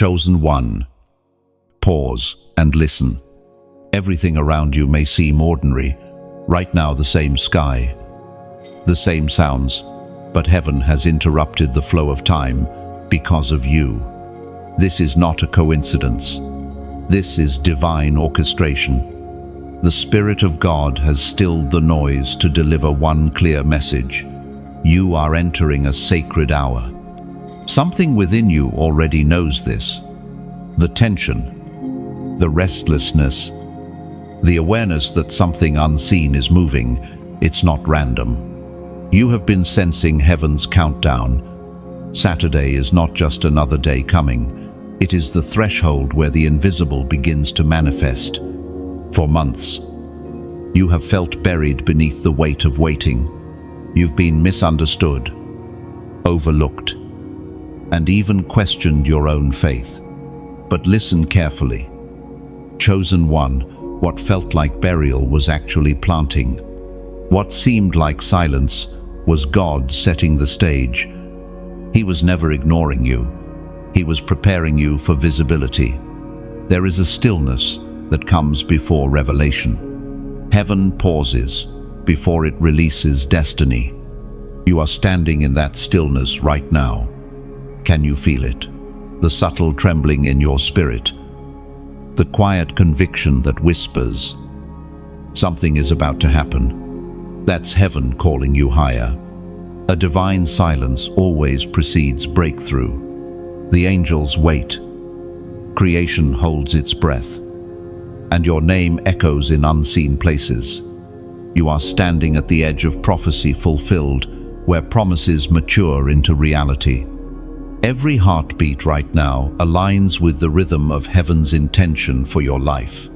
Chosen one. Pause and listen. Everything around you may seem ordinary. Right now, the same sky, the same sounds, but heaven has interrupted the flow of time because of you. This is not a coincidence. This is divine orchestration. The Spirit of God has stilled the noise to deliver one clear message. You are entering a sacred hour. Something within you already knows this. The tension, the restlessness, the awareness that something unseen is moving. It's not random. You have been sensing heaven's countdown. Saturday is not just another day coming. It is the threshold where the invisible begins to manifest. For months, you have felt buried beneath the weight of waiting. You've been misunderstood, overlooked, and even questioned your own faith. But listen carefully. Chosen one, what felt like burial was actually planting. What seemed like silence was God setting the stage. He was never ignoring you. He was preparing you for visibility. There is a stillness that comes before revelation. Heaven pauses before it releases destiny. You are standing in that stillness right now. Can you feel it? The subtle trembling in your spirit. The quiet conviction that whispers, something is about to happen. That's heaven calling you higher. A divine silence always precedes breakthrough. The angels wait. Creation holds its breath. And your name echoes in unseen places. You are standing at the edge of prophecy fulfilled, where promises mature into reality. Every heartbeat right now aligns with the rhythm of heaven's intention for your life.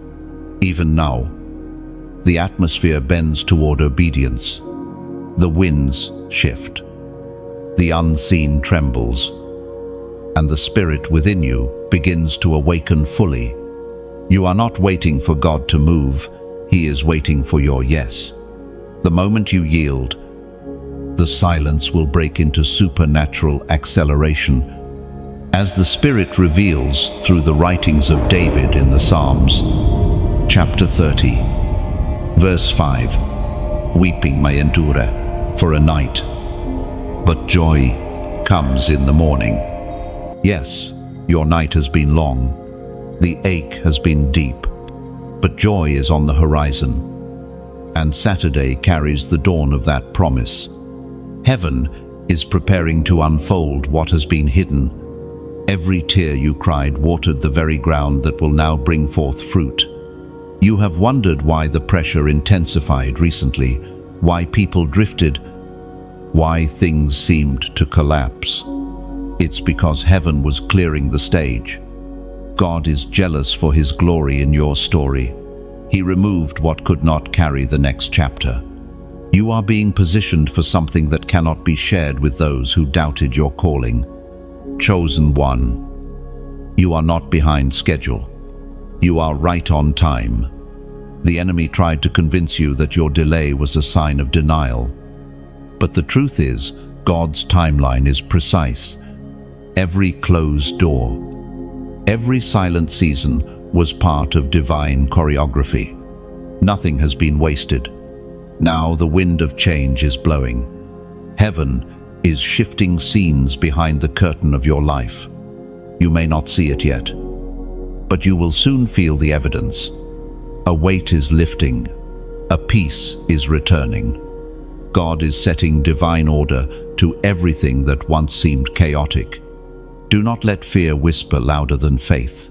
Even now, the atmosphere bends toward obedience. The winds shift. The unseen trembles. And the spirit within you begins to awaken fully. You are not waiting for God to move. He is waiting for your yes. The moment you yield, the silence will break into supernatural acceleration. As the Spirit reveals through the writings of David in the Psalms, chapter 30, verse 5, Weeping may endure for a night, but joy comes in the morning. Yes, your night has been long, the ache has been deep, but joy is on the horizon. And Saturday carries the dawn of that promise. Heaven is preparing to unfold what has been hidden. Every tear you cried watered the very ground that will now bring forth fruit. You have wondered why the pressure intensified recently, why people drifted, why things seemed to collapse. It's because heaven was clearing the stage. God is jealous for His glory in your story. He removed what could not carry the next chapter. You are being positioned for something that cannot be shared with those who doubted your calling. Chosen one. You are not behind schedule. You are right on time. The enemy tried to convince you that your delay was a sign of denial. But the truth is, God's timeline is precise. Every closed door, every silent season was part of divine choreography. Nothing has been wasted. Now the wind of change is blowing. Heaven is shifting scenes behind the curtain of your life. You may not see it yet, but you will soon feel the evidence. A weight is lifting. A peace is returning. God is setting divine order to everything that once seemed chaotic. Do not let fear whisper louder than faith.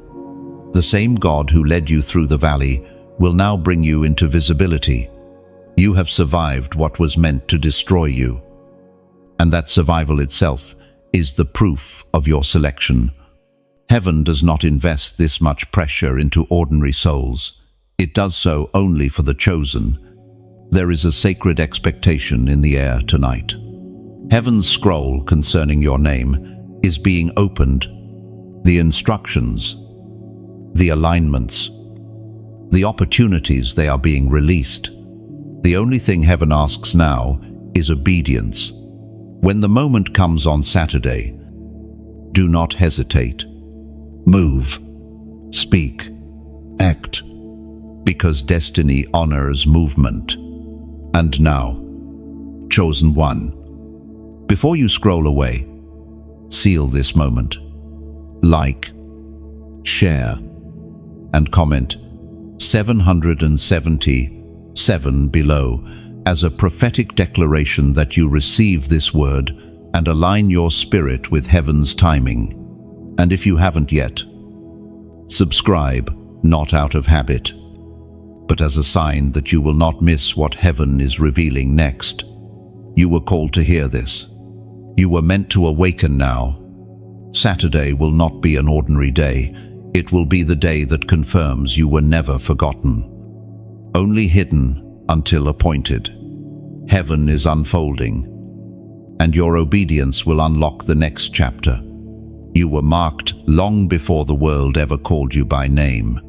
The same God who led you through the valley will now bring you into visibility. You have survived what was meant to destroy you. And that survival itself is the proof of your selection. Heaven does not invest this much pressure into ordinary souls. It does so only for the chosen. There is a sacred expectation in the air tonight. Heaven's scroll concerning your name is being opened. The instructions, the alignments, the opportunities, they are being released. The only thing heaven asks now is obedience. When the moment comes on Saturday, do not hesitate. Move, speak, act, because destiny honors movement. And now, chosen one, before you scroll away, seal this moment. Like, share, and comment 777 below as a prophetic declaration that you receive this word and align your spirit with heaven's timing. And if you haven't yet, subscribe, not out of habit, but as a sign that you will not miss what heaven is revealing next. You were called to hear this. You were meant to awaken now. Saturday will not be an ordinary day. It will be the day that confirms you were never forgotten, only hidden until appointed. Heaven is unfolding, and your obedience will unlock the next chapter. You were marked long before the world ever called you by name.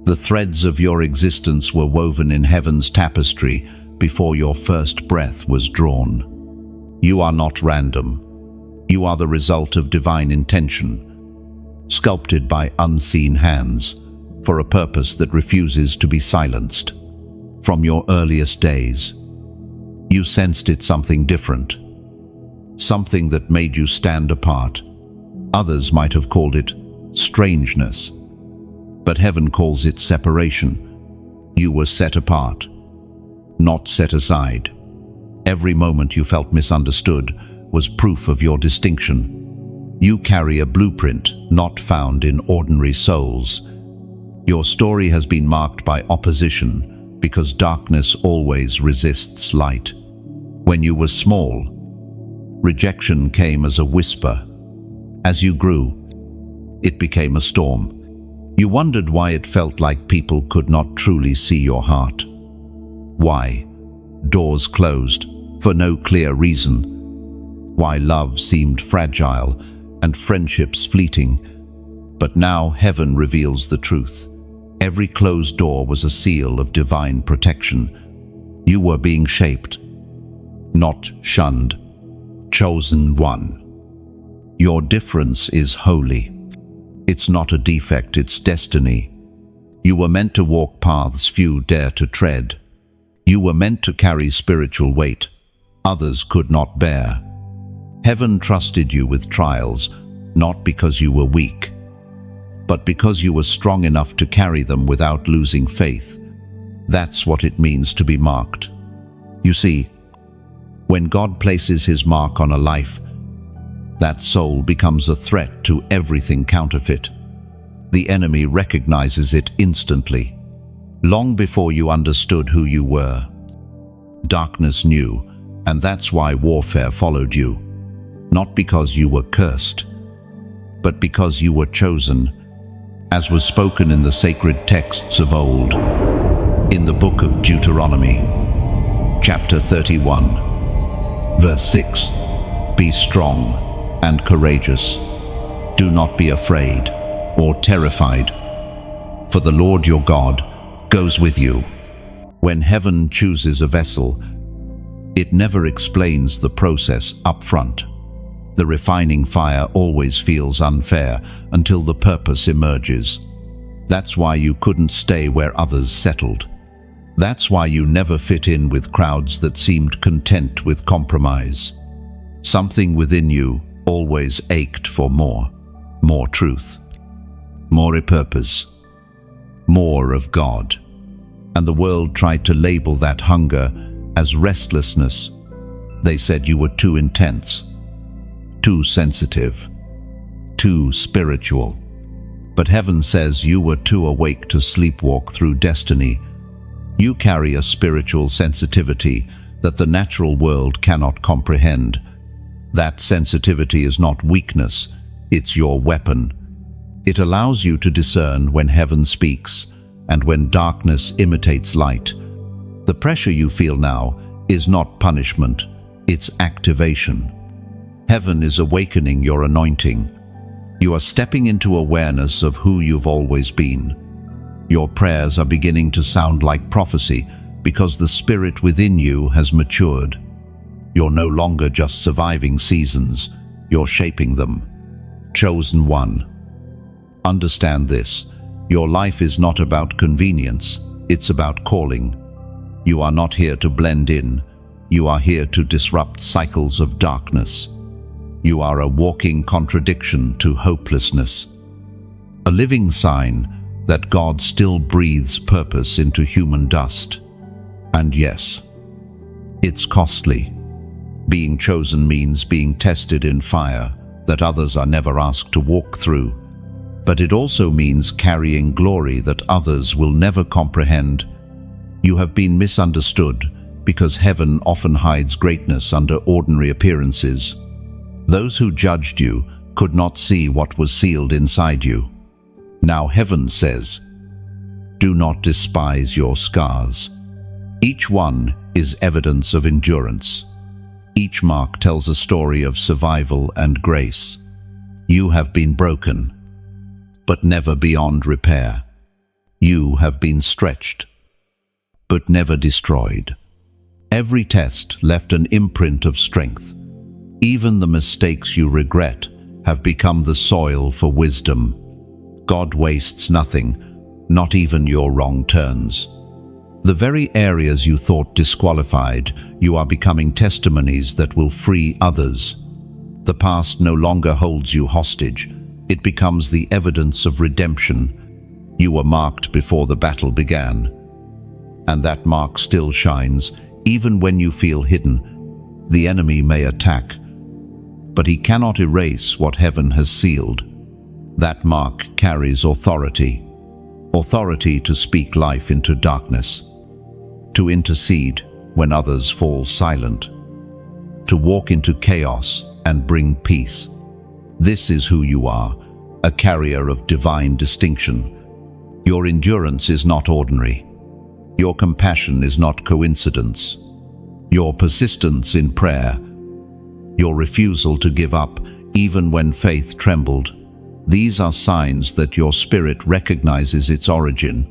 The threads of your existence were woven in heaven's tapestry before your first breath was drawn. You are not random. You are the result of divine intention, sculpted by unseen hands, for a purpose that refuses to be silenced. From your earliest days, you sensed it something different, something that made you stand apart. Others might have called it strangeness, but heaven calls it separation. You were set apart, not set aside. Every moment you felt misunderstood was proof of your distinction. You carry a blueprint not found in ordinary souls. Your story has been marked by opposition because darkness always resists light. When you were small, rejection came as a whisper. As you grew, it became a storm. You wondered why it felt like people could not truly see your heart. Why doors closed for no clear reason. Why love seemed fragile and friendships fleeting. But now heaven reveals the truth. Every closed door was a seal of divine protection. You were being shaped, not shunned. Chosen one. Your difference is holy. It's not a defect, it's destiny. You were meant to walk paths few dare to tread. You were meant to carry spiritual weight others could not bear. Heaven trusted you with trials, not because you were weak, but because you were strong enough to carry them without losing faith. That's what it means to be marked. You see, when God places his mark on a life, that soul becomes a threat to everything counterfeit. The enemy recognizes it instantly, long before you understood who you were. Darkness knew, and that's why warfare followed you. Not because you were cursed, but because you were chosen, as was spoken in the sacred texts of old. In the book of Deuteronomy, chapter 31, verse 6, "Be strong and courageous. Do not be afraid or terrified, for the Lord your God goes with you." When heaven chooses a vessel, it never explains the process up front. The refining fire always feels unfair until the purpose emerges. That's why you couldn't stay where others settled. That's why you never fit in with crowds that seemed content with compromise. Something within you always ached for more truth, more purpose, more of God. And the world tried to label that hunger as restlessness. They said you were too intense, too sensitive, too spiritual. But heaven says you were too awake to sleepwalk through destiny. You carry a spiritual sensitivity that the natural world cannot comprehend. That sensitivity is not weakness, it's your weapon. It allows you to discern when heaven speaks and when darkness imitates light. The pressure you feel now is not punishment, it's activation. Heaven is awakening your anointing. You are stepping into awareness of who you've always been. Your prayers are beginning to sound like prophecy because the spirit within you has matured. You're no longer just surviving seasons, you're shaping them. Chosen one. Understand this. Your life is not about convenience, it's about calling. You are not here to blend in. You are here to disrupt cycles of darkness. You are a walking contradiction to hopelessness. A living sign that God still breathes purpose into human dust. And yes, it's costly. Being chosen means being tested in fire that others are never asked to walk through. But it also means carrying glory that others will never comprehend. You have been misunderstood because heaven often hides greatness under ordinary appearances. Those who judged you could not see what was sealed inside you. Now heaven says, "Do not despise your scars." Each one is evidence of endurance. Each mark tells a story of survival and grace. You have been broken, but never beyond repair. You have been stretched, but never destroyed. Every test left an imprint of strength. Even the mistakes you regret have become the soil for wisdom. God wastes nothing, not even your wrong turns. The very areas you thought disqualified, you are becoming testimonies that will free others. The past no longer holds you hostage. It becomes the evidence of redemption. You were marked before the battle began. And that mark still shines, even when you feel hidden. The enemy may attack, but he cannot erase what heaven has sealed. That mark carries authority. Authority to speak life into darkness, to intercede when others fall silent, to walk into chaos and bring peace. This is who you are, a carrier of divine distinction. Your endurance is not ordinary. Your compassion is not coincidence. Your persistence in prayer, your refusal to give up even when faith trembled, these are signs that your spirit recognizes its origin.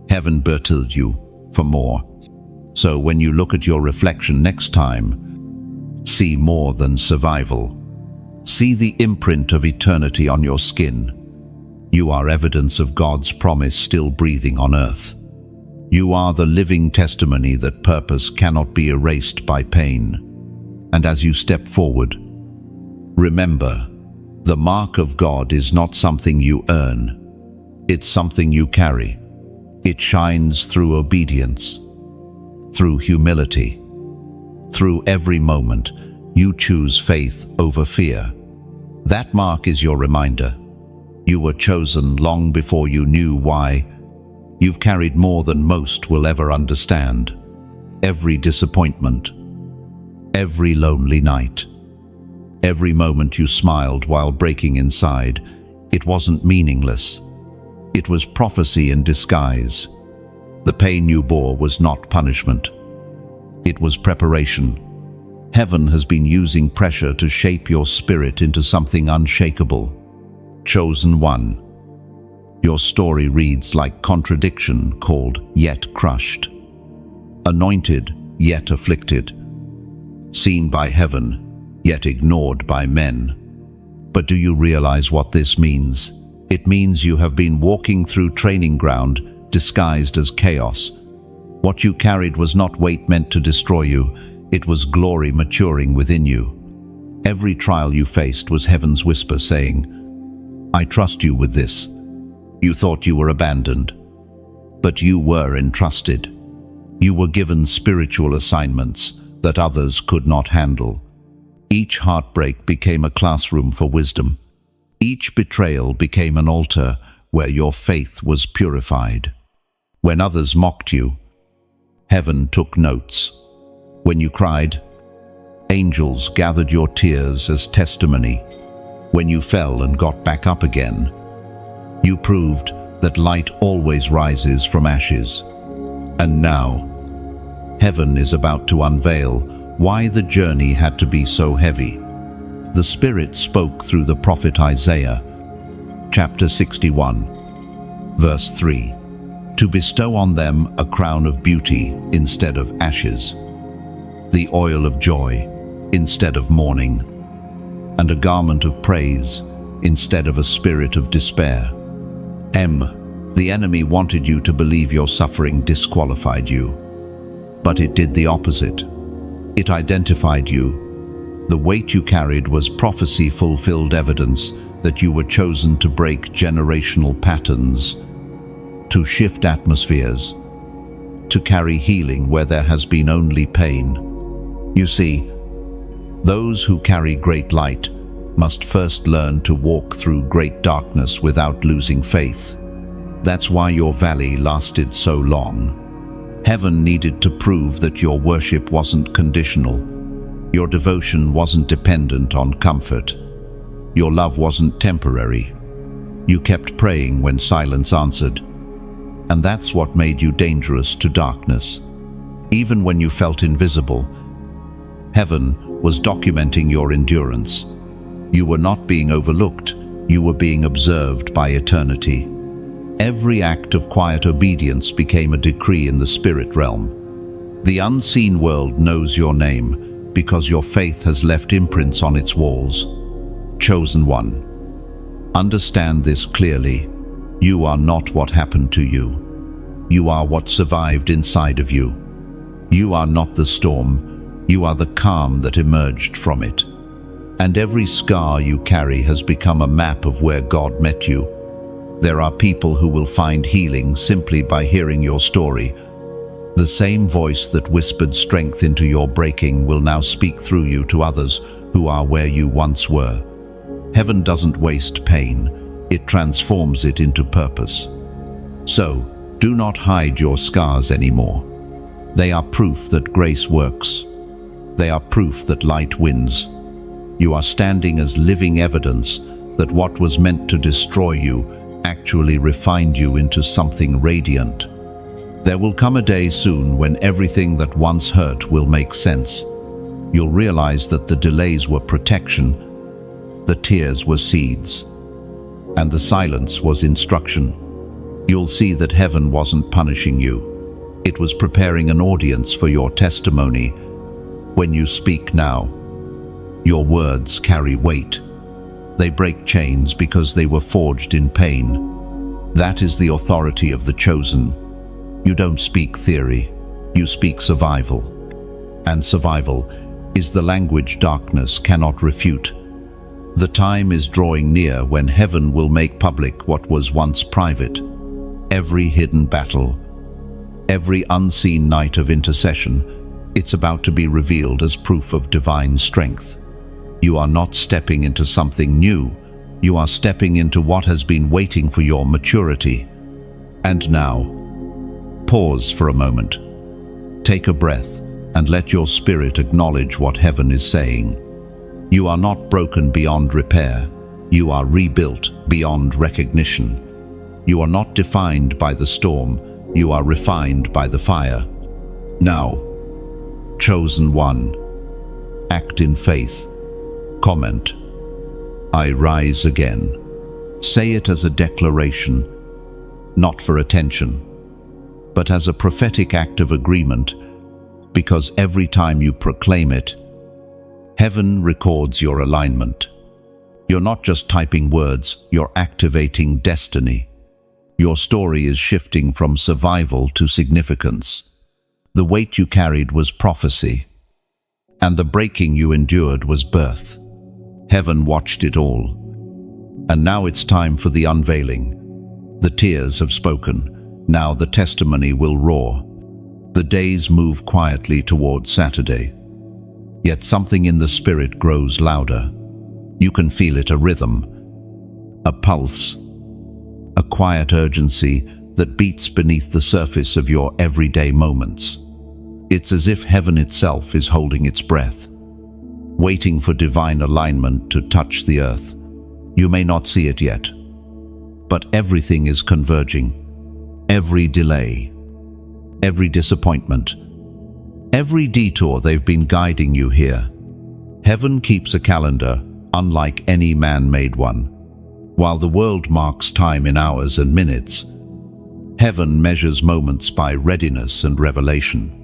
Heaven birthed you for more. So when you look at your reflection next time, see more than survival. See the imprint of eternity on your skin. You are evidence of God's promise still breathing on earth. You are the living testimony that purpose cannot be erased by pain. And as you step forward, remember, the mark of God is not something you earn. It's something you carry. It shines through obedience, through humility. Through every moment, you choose faith over fear. That mark is your reminder. You were chosen long before you knew why. You've carried more than most will ever understand. Every disappointment, every lonely night, every moment you smiled while breaking inside, it wasn't meaningless. It was prophecy in disguise. The pain you bore was not punishment. It was preparation. Heaven has been using pressure to shape your spirit into something unshakable. Chosen one. Your story reads like contradiction called yet crushed. Anointed yet afflicted. Seen by heaven yet ignored by men. But do you realize what this means? It means you have been walking through training ground disguised as chaos. What you carried was not weight meant to destroy you. It was glory maturing within you. Every trial you faced was heaven's whisper saying, "I trust you with this." You thought you were abandoned, but you were entrusted. You were given spiritual assignments that others could not handle. Each heartbreak became a classroom for wisdom. Each betrayal became an altar where your faith was purified. When others mocked you, heaven took notes. When you cried, angels gathered your tears as testimony. When you fell and got back up again, you proved that light always rises from ashes. And now, heaven is about to unveil why the journey had to be so heavy. The Spirit spoke through the prophet Isaiah, chapter 61, verse 3, to bestow on them a crown of beauty instead of ashes, the oil of joy instead of mourning, and a garment of praise instead of a spirit of despair. The enemy wanted you to believe your suffering disqualified you. But it did the opposite. It identified you. The weight you carried was prophecy-fulfilled evidence that you were chosen to break generational patterns, to shift atmospheres, to carry healing where there has been only pain. You see, those who carry great light must first learn to walk through great darkness without losing faith. That's why your valley lasted so long. Heaven needed to prove that your worship wasn't conditional. Your devotion wasn't dependent on comfort. Your love wasn't temporary. You kept praying when silence answered. And that's what made you dangerous to darkness. Even when you felt invisible, heaven was documenting your endurance. You were not being overlooked. You were being observed by eternity. Every act of quiet obedience became a decree in the spirit realm. The unseen world knows your name because your faith has left imprints on its walls. Chosen one, understand this clearly. You are not what happened to you. You are what survived inside of you. You are not the storm. You are the calm that emerged from it. And every scar you carry has become a map of where God met you. There are people who will find healing simply by hearing your story. The same voice that whispered strength into your breaking will now speak through you to others who are where you once were. Heaven doesn't waste pain, it transforms it into purpose. So, do not hide your scars anymore. They are proof that grace works. They are proof that light wins. You are standing as living evidence that what was meant to destroy you actually refined you into something radiant. There will come a day soon when everything that once hurt will make sense. You'll realize that the delays were protection, the tears were seeds, and the silence was instruction. You'll see that heaven wasn't punishing you. It was preparing an audience for your testimony. When you speak now, your words carry weight. They break chains because they were forged in pain. That is the authority of the chosen. You don't speak theory, you speak survival. And survival is the language darkness cannot refute. The time is drawing near when heaven will make public what was once private. Every hidden battle, every unseen night of intercession, it's about to be revealed as proof of divine strength. You are not stepping into something new. You are stepping into what has been waiting for your maturity. And now, pause for a moment. Take a breath and let your spirit acknowledge what heaven is saying. You are not broken beyond repair. You are rebuilt beyond recognition. You are not defined by the storm. You are refined by the fire. Now, chosen one, act in faith. Comment, I rise again. Say it as a declaration, not for attention, but as a prophetic act of agreement, because every time you proclaim it, heaven records your alignment. You're not just typing words, you're activating destiny. Your story is shifting from survival to significance. The weight you carried was prophecy, and the breaking you endured was birth. Heaven watched it all. And now it's time for the unveiling. The tears have spoken. Now the testimony will roar. The days move quietly toward Saturday. Yet something in the spirit grows louder. You can feel it, a rhythm, a pulse, a quiet urgency that beats beneath the surface of your everyday moments. It's as if heaven itself is holding its breath, waiting for divine alignment to touch the earth. You may not see it yet, but everything is converging. Every delay, every disappointment, every detour, they've been guiding you here. Heaven keeps a calendar unlike any man-made one. While the world marks time in hours and minutes, heaven measures moments by readiness and revelation.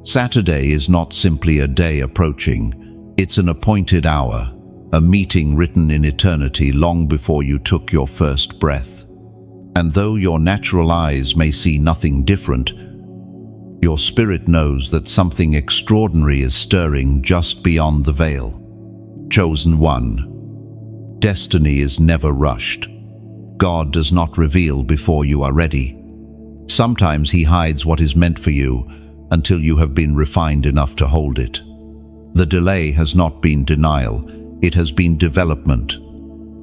Saturday is not simply a day approaching, it's an appointed hour, a meeting written in eternity long before you took your first breath. And though your natural eyes may see nothing different, your spirit knows that something extraordinary is stirring just beyond the veil. Chosen one. Destiny is never rushed. God does not reveal before you are ready. Sometimes He hides what is meant for you until you have been refined enough to hold it. The delay has not been denial, it has been development.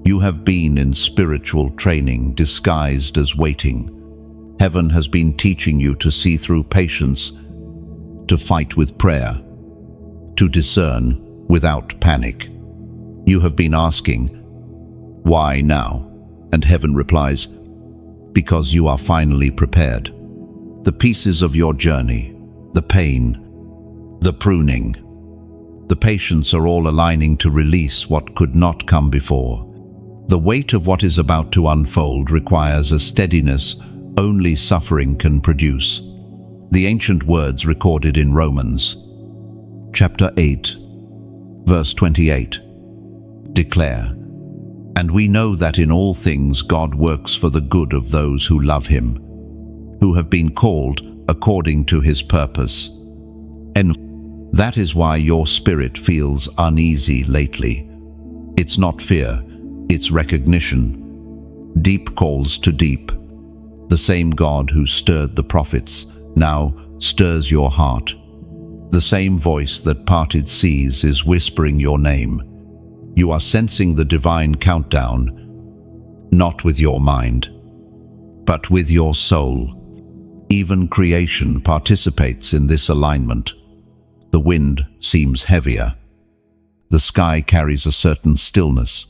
You have been in spiritual training disguised as waiting. Heaven has been teaching you to see through patience, to fight with prayer, to discern without panic. You have been asking, "Why now?" And heaven replies, "Because you are finally prepared." The pieces of your journey, the pain, the pruning, the patience are all aligning to release what could not come before. The weight of what is about to unfold requires a steadiness only suffering can produce. The ancient words recorded in Romans, chapter 8, verse 28, declare, "And we know that in all things God works for the good of those who love Him, who have been called according to His purpose." And that is why your spirit feels uneasy lately. It's not fear, it's recognition. Deep calls to deep. The same God who stirred the prophets now stirs your heart. The same voice that parted seas is whispering your name. You are sensing the divine countdown, not with your mind, but with your soul. Even creation participates in this alignment. The wind seems heavier. The sky carries a certain stillness,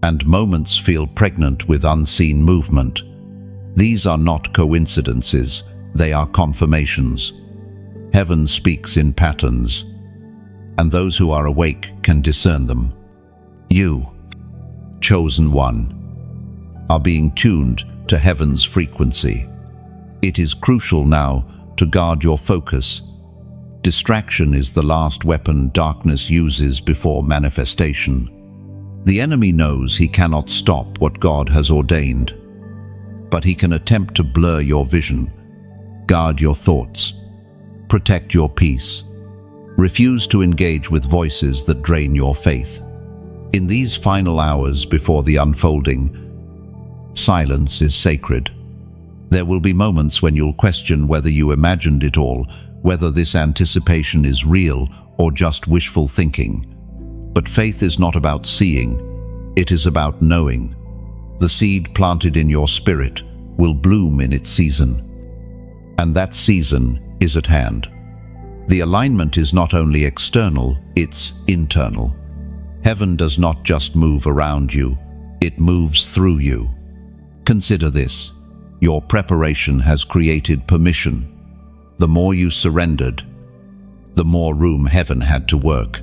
and moments feel pregnant with unseen movement. These are not coincidences, they are confirmations. Heaven speaks in patterns, and those who are awake can discern them. You, chosen one, are being tuned to heaven's frequency. It is crucial now to guard your focus. Distraction is the last weapon darkness uses before manifestation. The enemy knows he cannot stop what God has ordained, but he can attempt to blur your vision. Guard your thoughts. Protect your peace. Refuse to engage with voices that drain your faith. In these final hours before the unfolding, silence is sacred. There will be moments when you'll question whether you imagined it all, whether this anticipation is real or just wishful thinking. But faith is not about seeing, it is about knowing. The seed planted in your spirit will bloom in its season, and that season is at hand. The alignment is not only external, it's internal. Heaven does not just move around you, it moves through you. Consider this. Your preparation has created permission. The more you surrendered, the more room heaven had to work.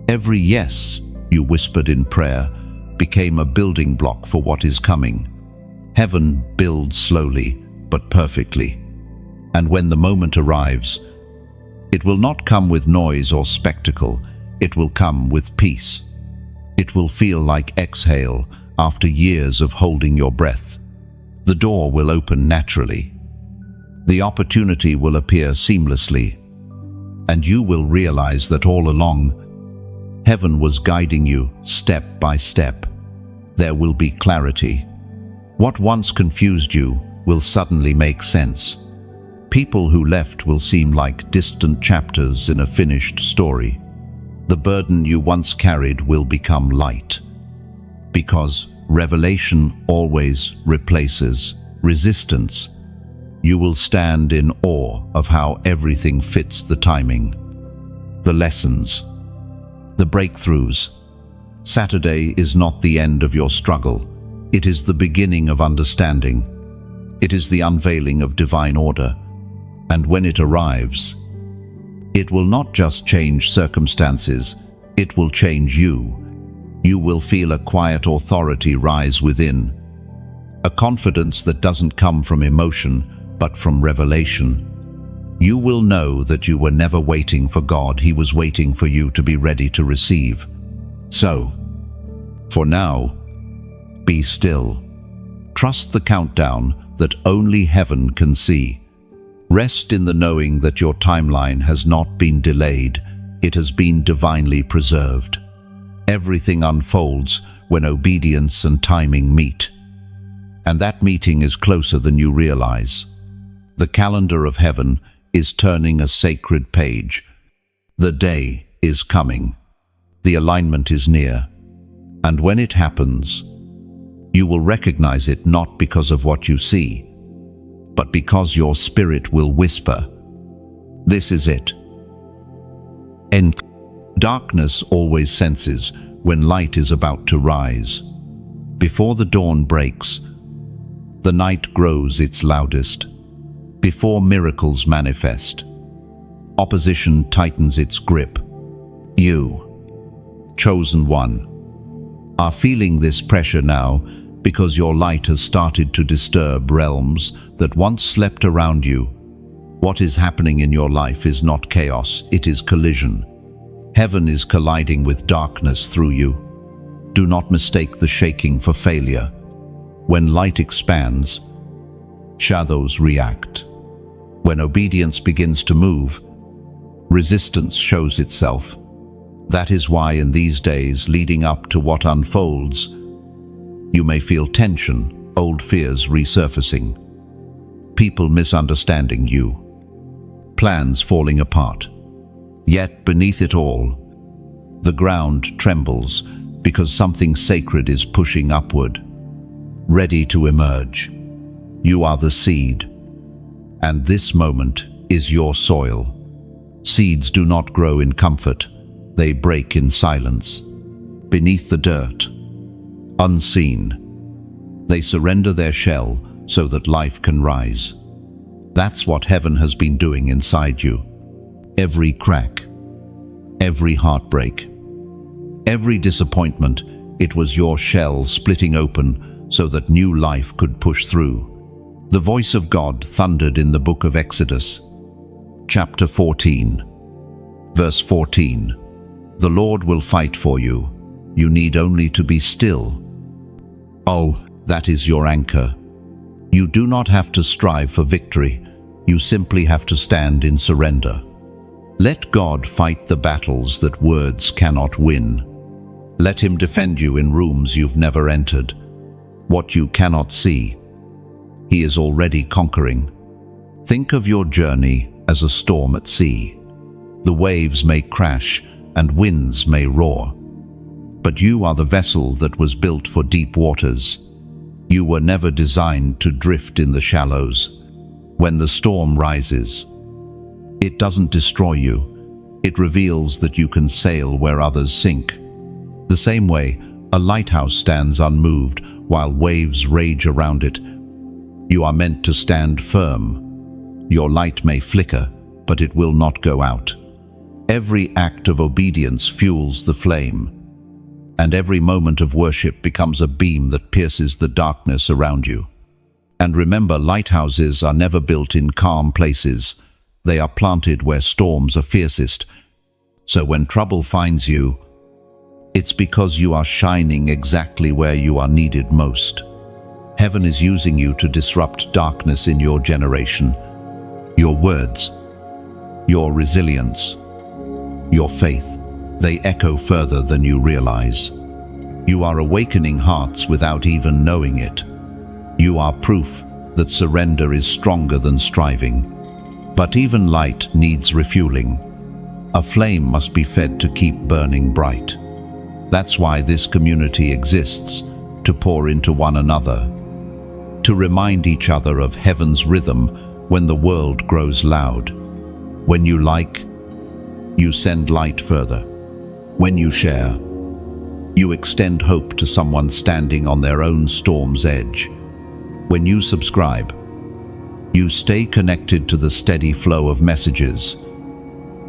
Every yes you whispered in prayer became a building block for what is coming. Heaven builds slowly but perfectly. And when the moment arrives, it will not come with noise or spectacle, it will come with peace. It will feel like exhale after years of holding your breath. The door will open naturally. The opportunity will appear seamlessly, and you will realize that all along, heaven was guiding you step by step. There will be clarity. What once confused you will suddenly make sense. People who left will seem like distant chapters in a finished story. The burden you once carried will become light, because revelation always replaces resistance. You will stand in awe of how everything fits the timing. The lessons, the breakthroughs. Saturday is not the end of your struggle. It is the beginning of understanding. It is the unveiling of divine order. And when it arrives, it will not just change circumstances, it will change you. You will feel a quiet authority rise within, a confidence that doesn't come from emotion, but from revelation. You will know that you were never waiting for God, He was waiting for you to be ready to receive. So, for now, be still. Trust the countdown that only heaven can see. Rest in the knowing that your timeline has not been delayed, it has been divinely preserved. Everything unfolds when obedience and timing meet. And that meeting is closer than you realize. The calendar of heaven is turning a sacred page. The day is coming. The alignment is near. And when it happens, you will recognize it not because of what you see, but because your spirit will whisper, "This is it." And darkness always senses when light is about to rise. Before the dawn breaks, the night grows its loudest. Before miracles manifest, opposition tightens its grip. You, chosen one, are feeling this pressure now because your light has started to disturb realms that once slept around you. What is happening in your life is not chaos, it is collision. Heaven is colliding with darkness through you. Do not mistake the shaking for failure. When light expands, shadows react. When obedience begins to move, resistance shows itself. That is why in these days leading up to what unfolds, you may feel tension, old fears resurfacing, people misunderstanding you, plans falling apart. Yet beneath it all, the ground trembles because something sacred is pushing upward, ready to emerge. You are the seed, and this moment is your soil. Seeds do not grow in comfort, they break in silence. Beneath the dirt, unseen, they surrender their shell so that life can rise. That's what heaven has been doing inside you. Every crack, every heartbreak, every disappointment, it was your shell splitting open so that new life could push through. The voice of God thundered in the book of Exodus, chapter 14, verse 14. The Lord will fight for you. You need only to be still. Oh, that is your anchor. You do not have to strive for victory. You simply have to stand in surrender. Let God fight the battles that words cannot win. Let Him defend you in rooms you've never entered. What you cannot see, He is already conquering. Think of your journey as a storm at sea. The waves may crash and winds may roar, but you are the vessel that was built for deep waters. You were never designed to drift in the shallows. When the storm rises, it doesn't destroy you. It reveals that you can sail where others sink. The same way, a lighthouse stands unmoved while waves rage around it. You are meant to stand firm. Your light may flicker, but it will not go out. Every act of obedience fuels the flame, and every moment of worship becomes a beam that pierces the darkness around you. And remember, lighthouses are never built in calm places. They are planted where storms are fiercest. So when trouble finds you, it's because you are shining exactly where you are needed most. Heaven is using you to disrupt darkness in your generation. Your words, your resilience, your faith, they echo further than you realize. You are awakening hearts without even knowing it. You are proof that surrender is stronger than striving. But even light needs refueling. A flame must be fed to keep burning bright. That's why this community exists, to pour into one another, to remind each other of heaven's rhythm when the world grows loud. When you like, you send light further. When you share, you extend hope to someone standing on their own storm's edge. When you subscribe, you stay connected to the steady flow of messages.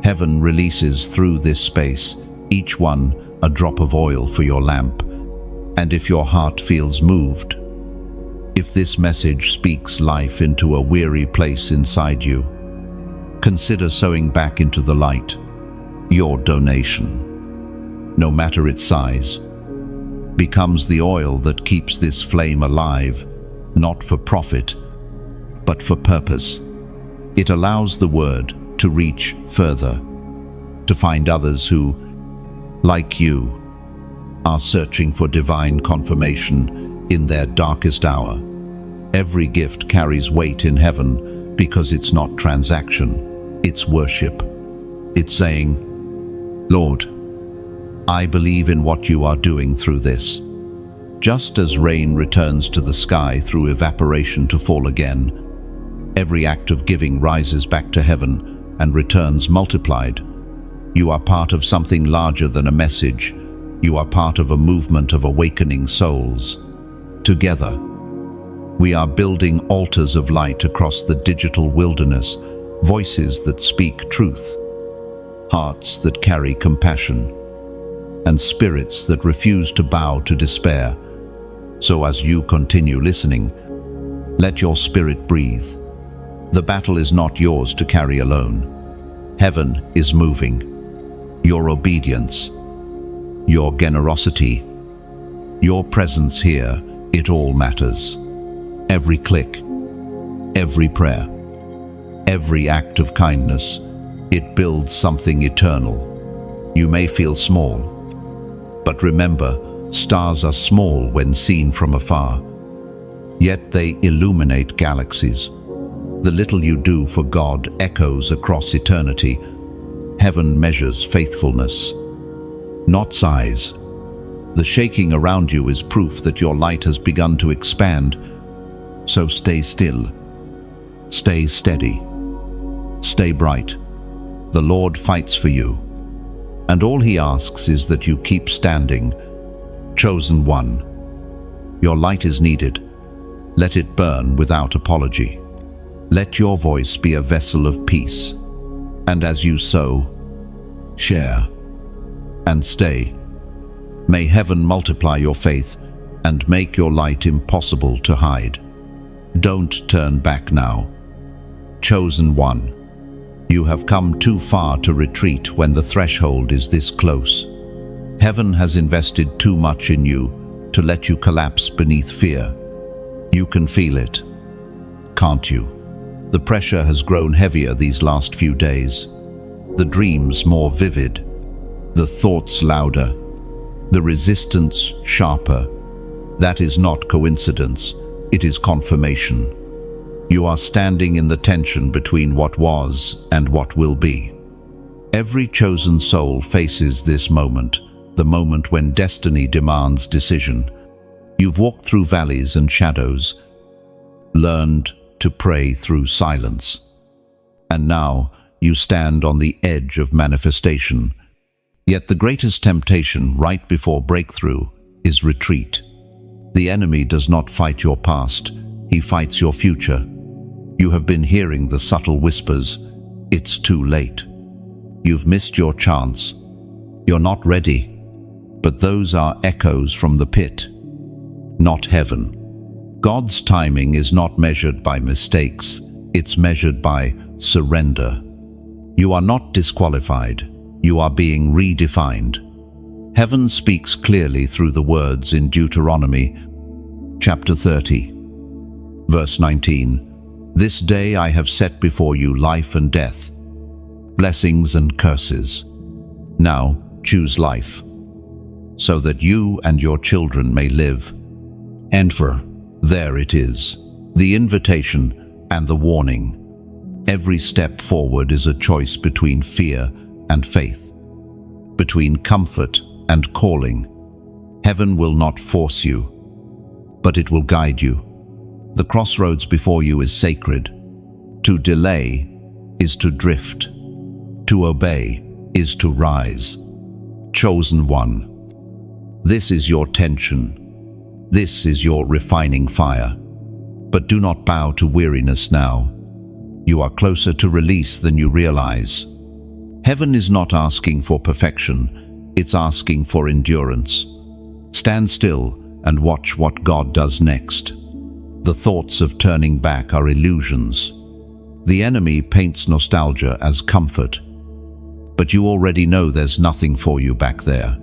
Heaven releases through this space, each one a drop of oil for your lamp. And if your heart feels moved, if this message speaks life into a weary place inside you, consider sowing back into the light. Your donation, no matter its size, becomes the oil that keeps this flame alive not for profit, but for purpose. It allows the word to reach further, to find others who, like you, are searching for divine confirmation in their darkest hour. Every gift carries weight in heaven because it's not transaction, it's worship. It's saying, Lord, I believe in what you are doing through this. Just as rain returns to the sky through evaporation to fall again, every act of giving rises back to heaven and returns multiplied. You are part of something larger than a message. You are part of a movement of awakening souls. Together, we are building altars of light across the digital wilderness, voices that speak truth, hearts that carry compassion, and spirits that refuse to bow to despair. So as you continue listening, let your spirit breathe. The battle is not yours to carry alone. Heaven is moving. Your obedience, your generosity, your presence here, it all matters. Every click, every prayer, every act of kindness, it builds something eternal. You may feel small, but remember, stars are small when seen from afar, yet they illuminate galaxies. The little you do for God echoes across eternity. Heaven measures faithfulness, not size. The shaking around you is proof that your light has begun to expand. So stay still, stay steady, stay bright. The Lord fights for you, and all he asks is that you keep standing. Chosen one, your light is needed. Let it burn without apology. Let your voice be a vessel of peace. And as you sow, share, and stay, may heaven multiply your faith and make your light impossible to hide. Don't turn back now. Chosen one, you have come too far to retreat when the threshold is this close. Heaven has invested too much in you to let you collapse beneath fear. You can feel it, can't you? The pressure has grown heavier these last few days. The dreams more vivid, the thoughts louder, the resistance sharper. That is not coincidence, it is confirmation. You are standing in the tension between what was and what will be. Every chosen soul faces this moment, the moment when destiny demands decision. You've walked through valleys and shadows, learned to pray through silence. And now you stand on the edge of manifestation. Yet the greatest temptation right before breakthrough is retreat. The enemy does not fight your past, he fights your future. You have been hearing the subtle whispers, it's too late. You've missed your chance. You're not ready. But those are echoes from the pit, not heaven. God's timing is not measured by mistakes, it's measured by surrender. You are not disqualified, you are being redefined. Heaven speaks clearly through the words in Deuteronomy, chapter 30, verse 19. This day I have set before you life and death, blessings and curses. Now choose life, so that you and your children may live. And there it is, the invitation and the warning. Every step forward is a choice between fear and faith, between comfort and calling. Heaven will not force you, but it will guide you. The crossroads before you is sacred. To delay is to drift. To obey is to rise. Chosen one, this is your tension. This is your refining fire. But do not bow to weariness now. You are closer to release than you realize. Heaven is not asking for perfection, it's asking for endurance. Stand still and watch what God does next. The thoughts of turning back are illusions. The enemy paints nostalgia as comfort. But you already know there's nothing for you back there.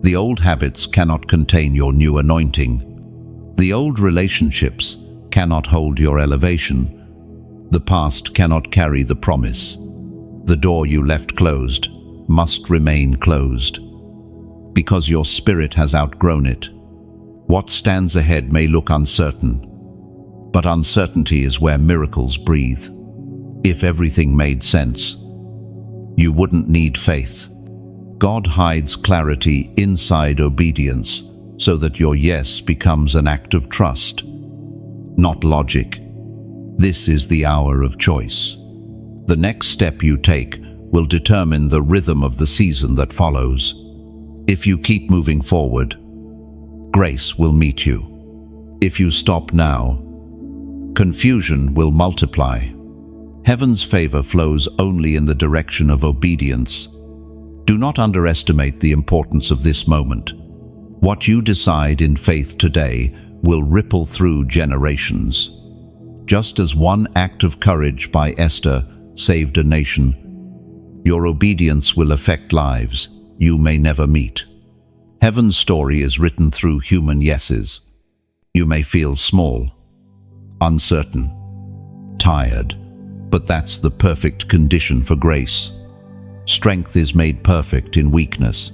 The old habits cannot contain your new anointing. The old relationships, cannot hold your elevation. The past cannot carry the promise. The door you left closed must remain closed, because your spirit has outgrown it. What stands ahead may look uncertain, but uncertainty is where miracles breathe. If everything made sense, you wouldn't need faith. God hides clarity inside obedience so that your yes becomes an act of trust, not logic. This is the hour of choice. The next step you take will determine the rhythm of the season that follows. If you keep moving forward, grace will meet you. If you stop now, confusion will multiply. Heaven's favor flows only in the direction of obedience. Do not underestimate the importance of this moment. What you decide in faith today will ripple through generations. Just as one act of courage by Esther saved a nation, your obedience will affect lives you may never meet. Heaven's story is written through human yeses. You may feel small, uncertain, tired, but that's the perfect condition for grace. Strength is made perfect in weakness.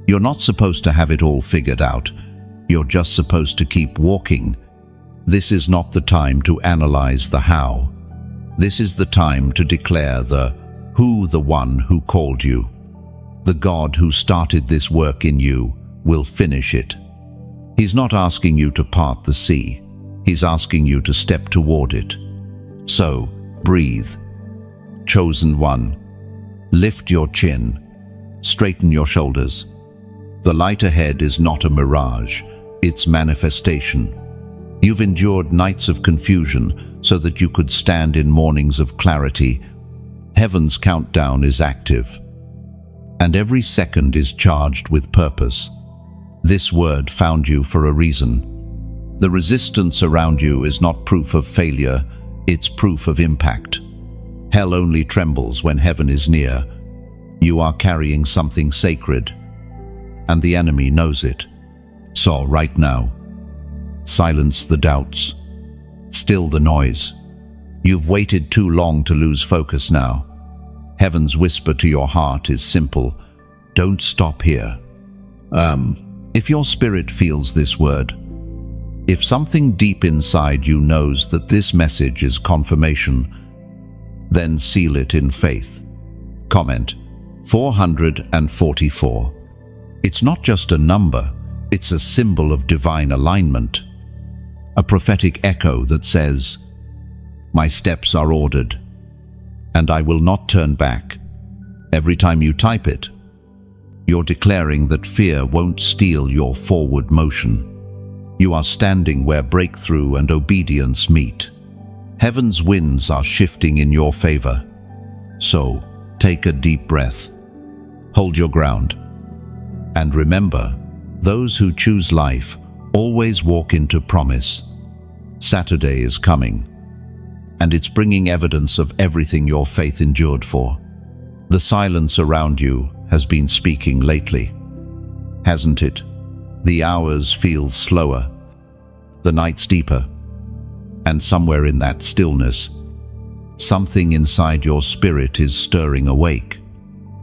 You're not supposed to have it all figured out. You're just supposed to keep walking. This is not the time to analyze the how. This is the time to declare the who, the one who called you. The God who started this work in you will finish it. He's not asking you to part the sea. He's asking you to step toward it. So, breathe. Chosen one, lift your chin, straighten your shoulders. The light ahead is not a mirage, it's manifestation. You've endured nights of confusion so that you could stand in mornings of clarity. Heaven's countdown is active, and every second is charged with purpose. This word found you for a reason. The resistance around you is not proof of failure, it's proof of impact. Hell only trembles when heaven is near. You are carrying something sacred, and the enemy knows it. So right now, silence the doubts, still the noise. You've waited too long to lose focus now. Heaven's whisper to your heart is simple: don't stop here. If your spirit feels this word, if something deep inside you knows that this message is confirmation, then seal it in faith. Comment 444. It's not just a number, it's a symbol of divine alignment. A prophetic echo that says, "My steps are ordered, and I will not turn back." Every time you type it, you're declaring that fear won't steal your forward motion. You are standing where breakthrough and obedience meet. Heaven's winds are shifting in your favor. So, take a deep breath. Hold your ground. And remember, those who choose life always walk into promise. Saturday is coming, and it's bringing evidence of everything your faith endured for. The silence around you has been speaking lately, hasn't it? The hours feel slower, the nights deeper, and somewhere in that stillness, something inside your spirit is stirring awake.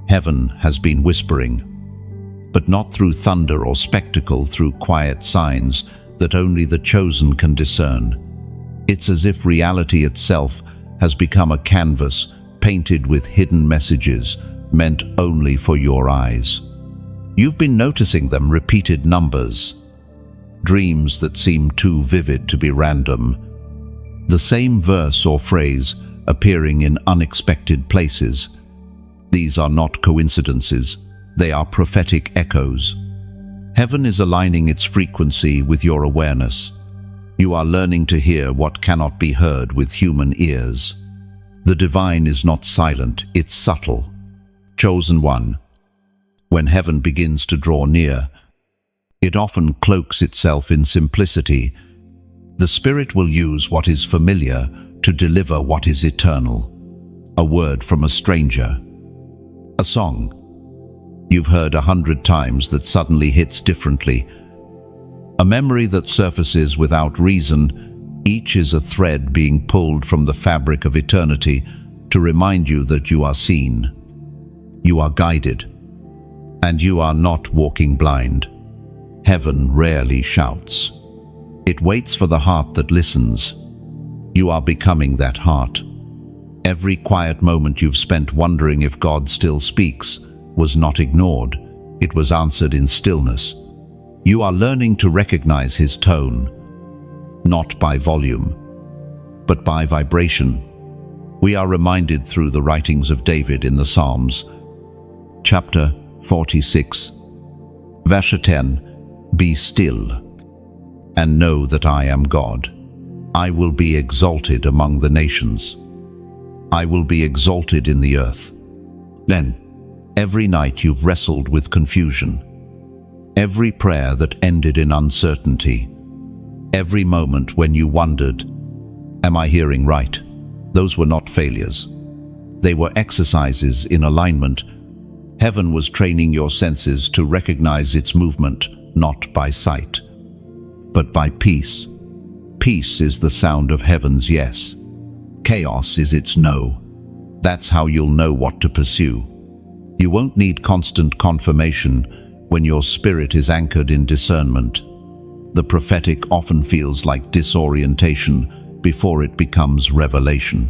Heaven has been whispering, but not through thunder or spectacle, through quiet signs that only the chosen can discern. It's as if reality itself has become a canvas painted with hidden messages meant only for your eyes. You've been noticing them: repeated numbers, dreams that seem too vivid to be random, the same verse or phrase appearing in unexpected places. These are not coincidences, they are prophetic echoes. Heaven is aligning its frequency with your awareness. You are learning to hear what cannot be heard with human ears. The divine is not silent, it's subtle. Chosen one, when heaven begins to draw near, it often cloaks itself in simplicity. The Spirit will use what is familiar to deliver what is eternal. A word from a stranger, a song you've heard 100 times that suddenly hits differently, a memory that surfaces without reason. Each is a thread being pulled from the fabric of eternity to remind you that you are seen, you are guided, and you are not walking blind. Heaven rarely shouts. It waits for the heart that listens. You are becoming that heart. Every quiet moment you've spent wondering if God still speaks was not ignored. It was answered in stillness. You are learning to recognize His tone, not by volume, but by vibration. We are reminded through the writings of David in the Psalms. Chapter 46, verse 10, "Be still, and know that I am God. I will be exalted among the nations. I will be exalted in the earth." Then, every night you've wrestled with confusion. Every prayer that ended in uncertainty. Every moment when you wondered, "Am I hearing right?" Those were not failures. They were exercises in alignment. Heaven was training your senses to recognize its movement, not by sight, but by peace. Peace is the sound of heaven's yes. Chaos is its no. That's how you'll know what to pursue. You won't need constant confirmation when your spirit is anchored in discernment. The prophetic often feels like disorientation before it becomes revelation.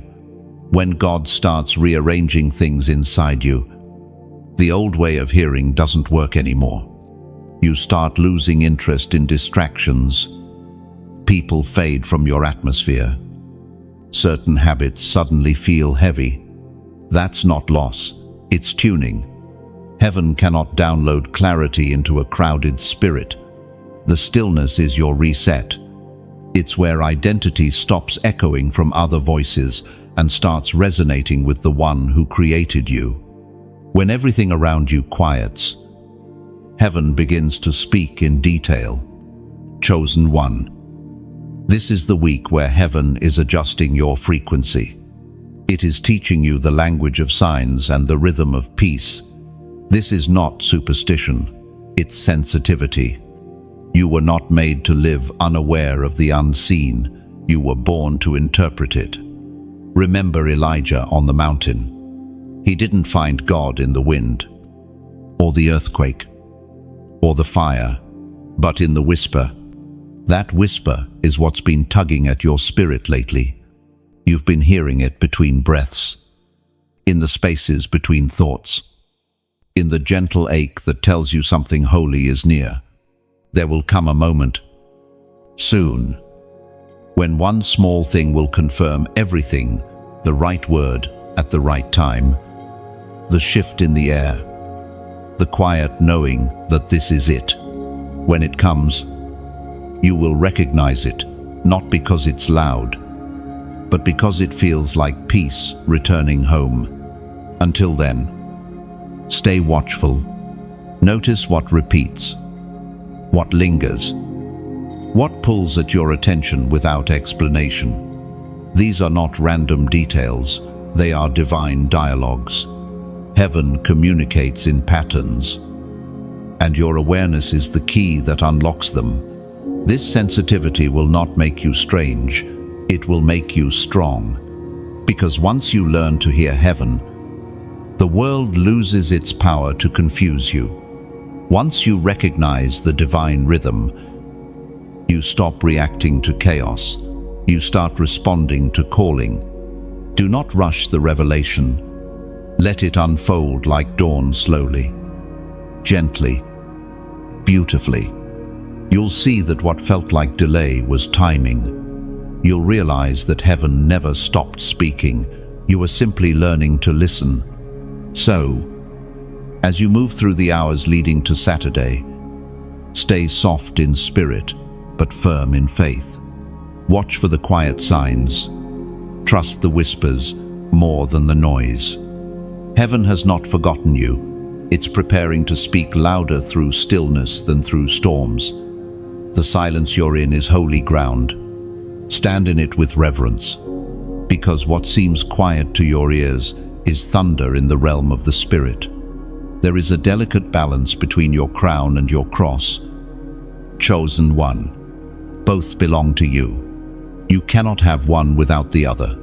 When God starts rearranging things inside you, the old way of hearing doesn't work anymore. You start losing interest in distractions. People fade from your atmosphere. Certain habits suddenly feel heavy. That's not loss, it's tuning. Heaven cannot download clarity into a crowded spirit. The stillness is your reset. It's where identity stops echoing from other voices and starts resonating with the one who created you. When everything around you quiets, heaven begins to speak in detail. Chosen one. This is the week where heaven is adjusting your frequency. It is teaching you the language of signs and the rhythm of peace. This is not superstition, it's sensitivity. You were not made to live unaware of the unseen. You were born to interpret it. Remember Elijah on the mountain. He didn't find God in the wind, or the earthquake, or the fire, but in the whisper. That whisper is what's been tugging at your spirit lately. You've been hearing it between breaths, in the spaces between thoughts, in the gentle ache that tells you something holy is near. There will come a moment, soon, when one small thing will confirm everything, the right word at the right time, the shift in the air, the quiet knowing that this is it. When it comes, you will recognize it, not because it's loud, but because it feels like peace returning home. Until then, stay watchful. Notice what repeats, what lingers, what pulls at your attention without explanation. These are not random details, they are divine dialogues. Heaven communicates in patterns, and your awareness is the key that unlocks them. This sensitivity will not make you strange, it will make you strong. Because once you learn to hear heaven, the world loses its power to confuse you. Once you recognize the divine rhythm, you stop reacting to chaos. You start responding to calling. Do not rush the revelation. Let it unfold like dawn slowly, gently, beautifully. You'll see that what felt like delay was timing. You'll realize that heaven never stopped speaking. You were simply learning to listen. So, as you move through the hours leading to Saturday, stay soft in spirit, but firm in faith. Watch for the quiet signs. Trust the whispers more than the noise. Heaven has not forgotten you. It's preparing to speak louder through stillness than through storms. The silence you're in is holy ground. Stand in it with reverence, because what seems quiet to your ears is thunder in the realm of the Spirit. There is a delicate balance between your crown and your cross. Chosen one. Both belong to you. You cannot have one without the other.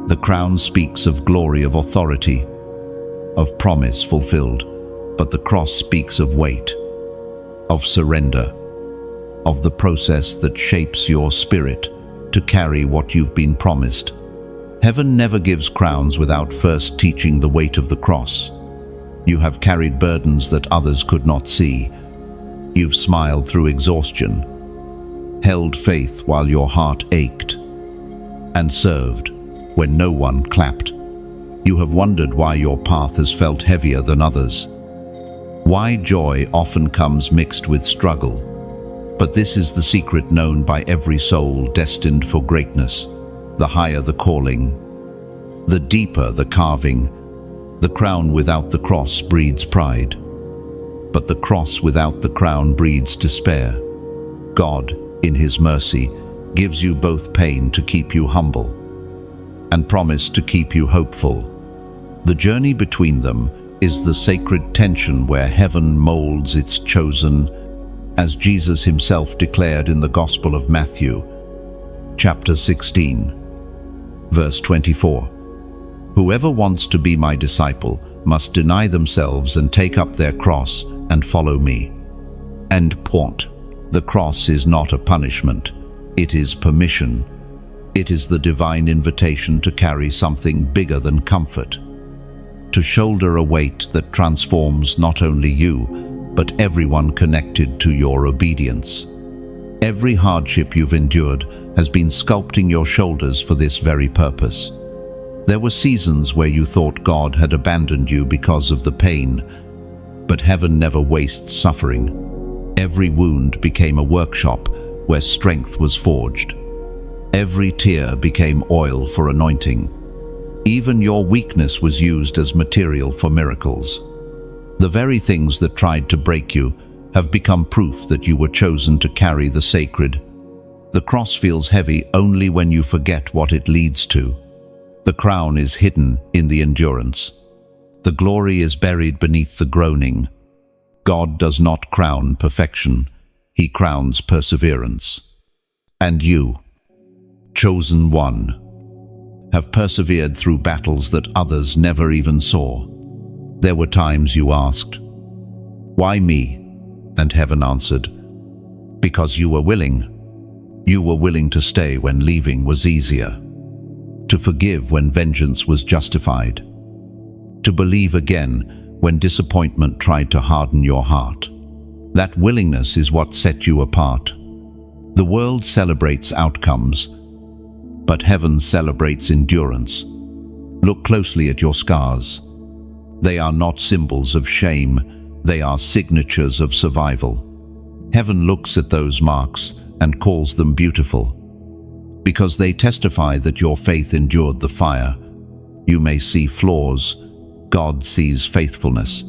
The crown speaks of glory, of authority, of promise fulfilled, but the cross speaks of weight, of surrender, of the process that shapes your spirit to carry what you've been promised. Heaven never gives crowns without first teaching the weight of the cross. You have carried burdens that others could not see. You've smiled through exhaustion, held faith while your heart ached, and served when no one clapped. You have wondered why your path has felt heavier than others, why joy often comes mixed with struggle. But this is the secret known by every soul destined for greatness. The higher the calling, the deeper the carving. The crown without the cross breeds pride, but the cross without the crown breeds despair. God, in His mercy, gives you both pain to keep you humble and promise to keep you hopeful. The journey between them is the sacred tension where heaven molds its chosen, as Jesus Himself declared in the Gospel of Matthew, chapter 16, verse 24. Whoever wants to be my disciple must deny themselves and take up their cross and follow me. End point. The cross is not a punishment, it is permission. It is the divine invitation to carry something bigger than comfort, to shoulder a weight that transforms not only you, but everyone connected to your obedience. Every hardship you've endured has been sculpting your shoulders for this very purpose. There were seasons where you thought God had abandoned you because of the pain, but heaven never wastes suffering. Every wound became a workshop where strength was forged. Every tear became oil for anointing. Even your weakness was used as material for miracles. The very things that tried to break you have become proof that you were chosen to carry the sacred. The cross feels heavy only when you forget what it leads to. The crown is hidden in the endurance. The glory is buried beneath the groaning. God does not crown perfection, He crowns perseverance. And you, chosen one, have persevered through battles that others never even saw. There were times you asked, "Why me?" And heaven answered, "Because you were willing. You were willing to stay when leaving was easier, to forgive when vengeance was justified, to believe again when disappointment tried to harden your heart. That willingness is what set you apart. The world celebrates outcomes, but heaven celebrates endurance. Look closely at your scars. They are not symbols of shame, they are signatures of survival. Heaven looks at those marks and calls them beautiful, because they testify that your faith endured the fire. You may see flaws, God sees faithfulness.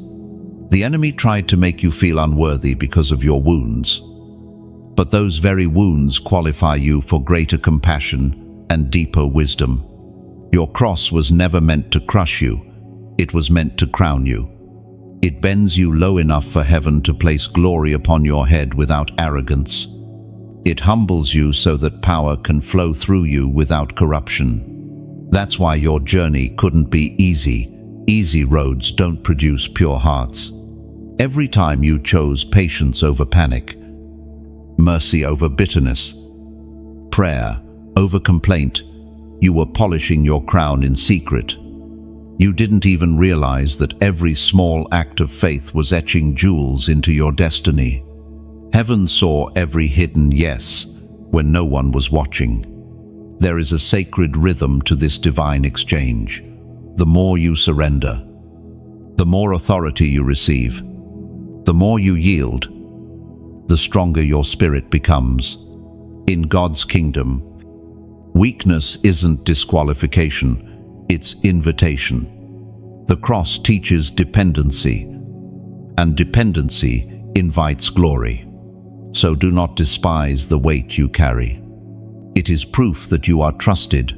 The enemy tried to make you feel unworthy because of your wounds, but those very wounds qualify you for greater compassion and deeper wisdom. Your cross was never meant to crush you, it was meant to crown you. It bends you low enough for heaven to place glory upon your head without arrogance. It humbles you so that power can flow through you without corruption. That's why your journey couldn't be easy. Easy roads don't produce pure hearts. Every time you chose patience over panic, mercy over bitterness, prayer over complaint, you were polishing your crown in secret. You didn't even realize that every small act of faith was etching jewels into your destiny. Heaven saw every hidden yes when no one was watching. There is a sacred rhythm to this divine exchange. The more you surrender, the more authority you receive. The more you yield, the stronger your spirit becomes. In God's kingdom, weakness isn't disqualification, it's invitation. The cross teaches dependency, and dependency invites glory. So do not despise the weight you carry. It is proof that you are trusted.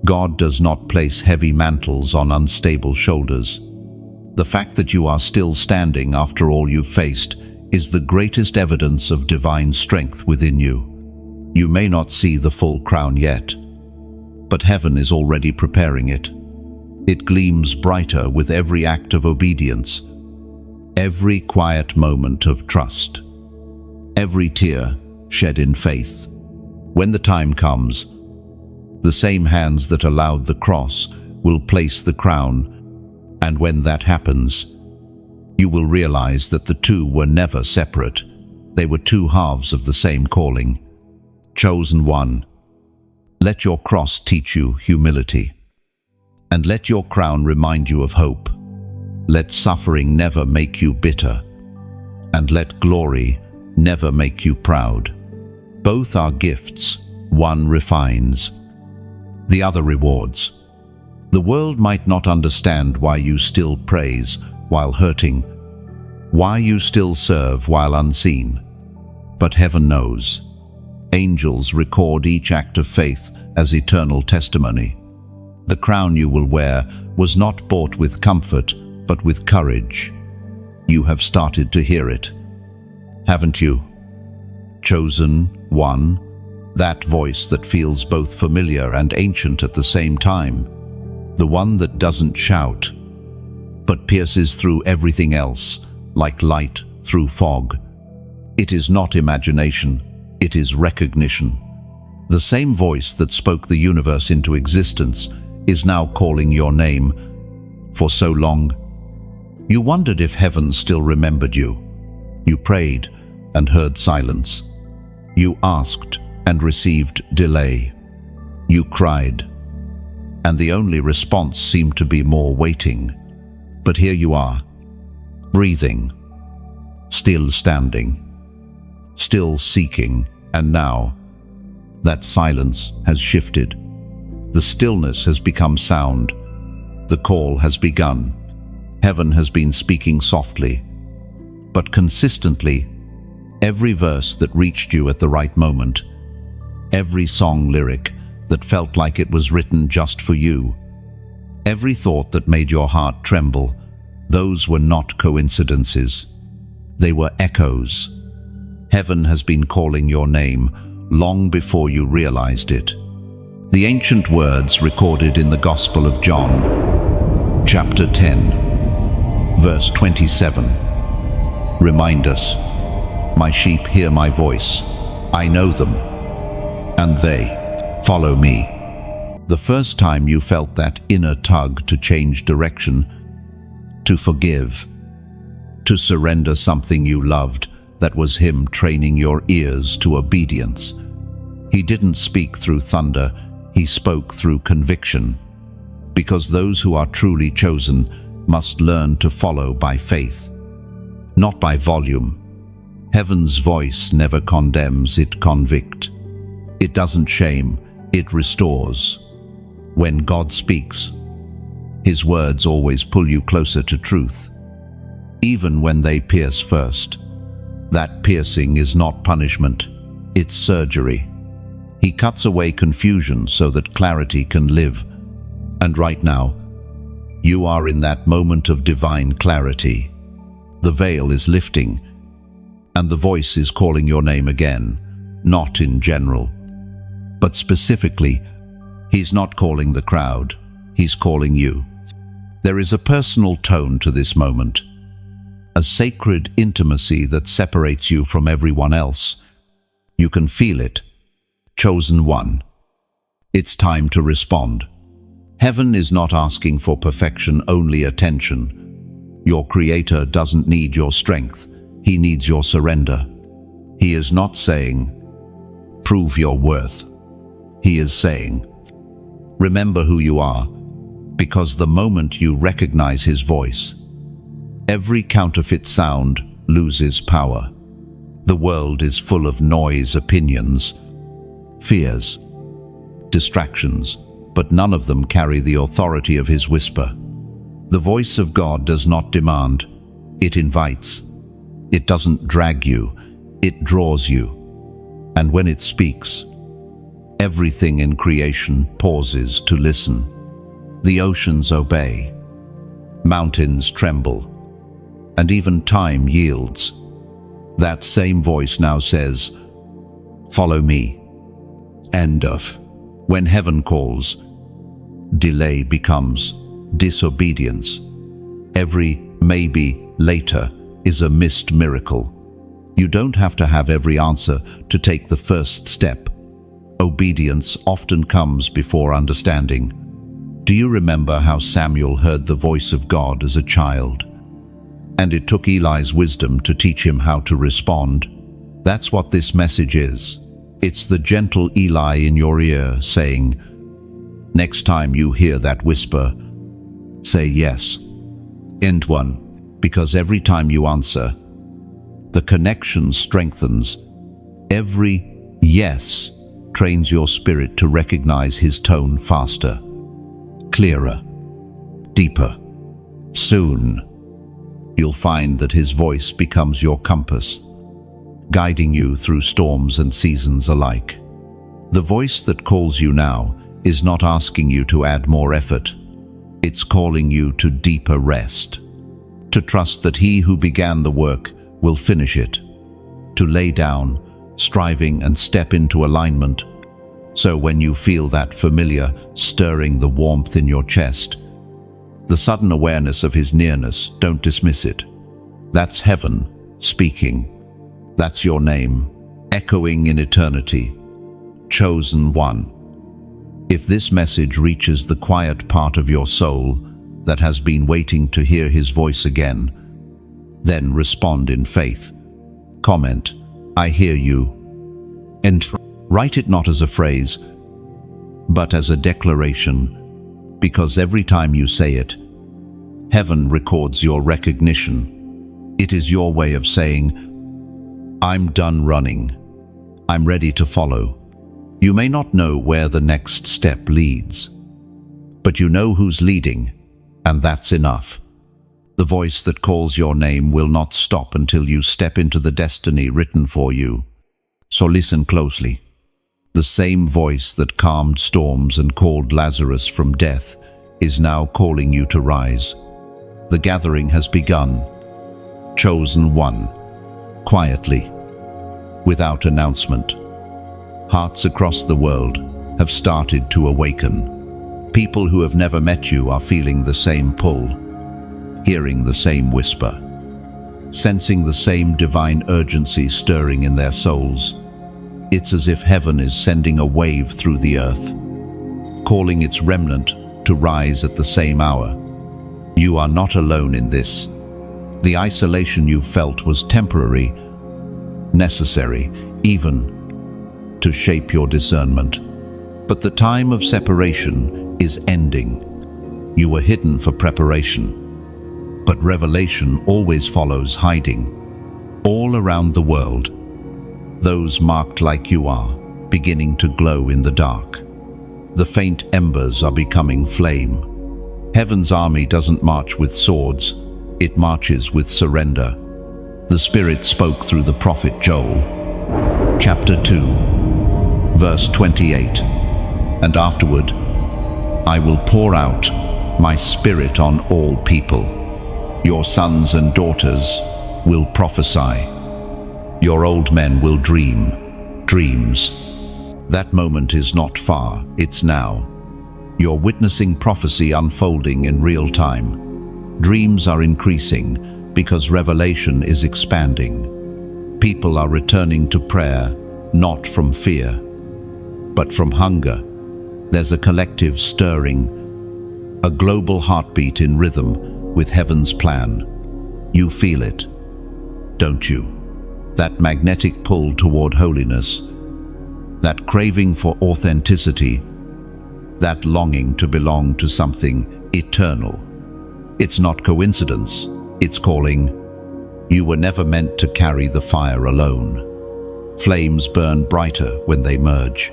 God does not place heavy mantles on unstable shoulders. The fact that you are still standing after all you've faced is the greatest evidence of divine strength within you. You may not see the full crown yet, but heaven is already preparing it. It gleams brighter with every act of obedience, every quiet moment of trust, every tear shed in faith. When the time comes, the same hands that allowed the cross will place the crown, and when that happens, you will realize that the two were never separate. They were two halves of the same calling. Chosen one, let your cross teach you humility, and let your crown remind you of hope. Let suffering never make you bitter, and let glory never make you proud. Both are gifts. One refines, the other rewards. The world might not understand why you still praise while hurting, why you still serve while unseen. But heaven knows. Angels record each act of faith as eternal testimony. The crown you will wear was not bought with comfort, but with courage. You have started to hear it, haven't you? Chosen one, that voice that feels both familiar and ancient at the same time. The one that doesn't shout, but pierces through everything else, like light through fog. It is not imagination, it is recognition. The same voice that spoke the universe into existence is now calling your name. For so long, you wondered if heaven still remembered you. You prayed and heard silence. You asked and received delay. You cried, and the only response seemed to be more waiting. But here you are, breathing, still standing, still seeking, and now that silence has shifted. The stillness has become sound. The call has begun. Heaven has been speaking softly, but consistently. Every verse that reached you at the right moment, every song lyric that felt like it was written just for you, every thought that made your heart tremble, those were not coincidences. They were echoes. Heaven has been calling your name long before you realized it. The ancient words recorded in the Gospel of John, chapter 10, verse 27, remind us, "My sheep hear my voice. I know them, and they follow me." The first time you felt that inner tug to change direction, to forgive, to surrender something you loved, that was Him training your ears to obedience. He didn't speak through thunder, He spoke through conviction. Because those who are truly chosen must learn to follow by faith, not by volume. Heaven's voice never condemns, it convicts. It doesn't shame, it restores. When God speaks, His words always pull you closer to truth, even when they pierce first. That piercing is not punishment, it's surgery. He cuts away confusion so that clarity can live. And right now, you are in that moment of divine clarity. The veil is lifting, and the voice is calling your name again, not in general, but specifically. He's not calling the crowd, He's calling you. There is a personal tone to this moment, a sacred intimacy that separates you from everyone else. You can feel it. Chosen one. It's time to respond. Heaven is not asking for perfection, only attention. Your Creator doesn't need your strength. He needs your surrender. He is not saying, "Prove your worth." He is saying, "Remember who you are," because the moment you recognize His voice, every counterfeit sound loses power. The world is full of noise, opinions, fears, distractions, but none of them carry the authority of His whisper. The voice of God does not demand, it invites. It doesn't drag you, it draws you. And when it speaks, everything in creation pauses to listen. The oceans obey, mountains tremble, and even time yields. That same voice now says, "Follow me." End of. When heaven calls, delay becomes disobedience. Every maybe later is a missed miracle. You don't have to have every answer to take the first step. Obedience often comes before understanding. Do you remember how Samuel heard the voice of God as a child? And it took Eli's wisdom to teach him how to respond. That's what this message is. It's the gentle Eli in your ear saying, next time you hear that whisper, say yes. End 1. Because every time you answer, the connection strengthens. Every yes trains your spirit to recognize his tone faster, clearer, deeper. Soon, you'll find that his voice becomes your compass, guiding you through storms and seasons alike. The voice that calls you now is not asking you to add more effort. It's calling you to deeper rest, to trust that he who began the work will finish it, to lay down, striving and step into alignment. So when you feel that familiar stirring, the warmth in your chest, the sudden awareness of his nearness, don't dismiss it. That's heaven speaking. That's your name, echoing in eternity. Chosen one. If this message reaches the quiet part of your soul that has been waiting to hear his voice again, then respond in faith. Comment, I hear you. And write it not as a phrase, but as a declaration, because every time you say it, heaven records your recognition. It is your way of saying, I'm done running. I'm ready to follow. You may not know where the next step leads, but you know who's leading, and that's enough. The voice that calls your name will not stop until you step into the destiny written for you. So listen closely. The same voice that calmed storms and called Lazarus from death is now calling you to rise. The gathering has begun. Chosen one. Quietly, without announcement. Hearts across the world have started to awaken. People who have never met you are feeling the same pull, hearing the same whisper, sensing the same divine urgency stirring in their souls. It's as if heaven is sending a wave through the earth, calling its remnant to rise at the same hour. You are not alone in this. The isolation you felt was temporary, necessary, even to shape your discernment. But the time of separation is ending. You were hidden for preparation, but revelation always follows hiding. All around the world, those marked like you are, beginning to glow in the dark. The faint embers are becoming flame. Heaven's army doesn't march with swords, it marches with surrender. The Spirit spoke through the prophet Joel. Chapter 2. Verse 28, and afterward, I will pour out my Spirit on all people. Your sons and daughters will prophesy. Your old men will dream dreams. That moment is not far, it's now. You're witnessing prophecy unfolding in real time. Dreams are increasing because revelation is expanding. People are returning to prayer, not from fear, but from hunger. There's a collective stirring, a global heartbeat in rhythm with heaven's plan. You feel it, don't you? That magnetic pull toward holiness, that craving for authenticity, that longing to belong to something eternal. It's not coincidence, it's calling. You were never meant to carry the fire alone. Flames burn brighter when they merge.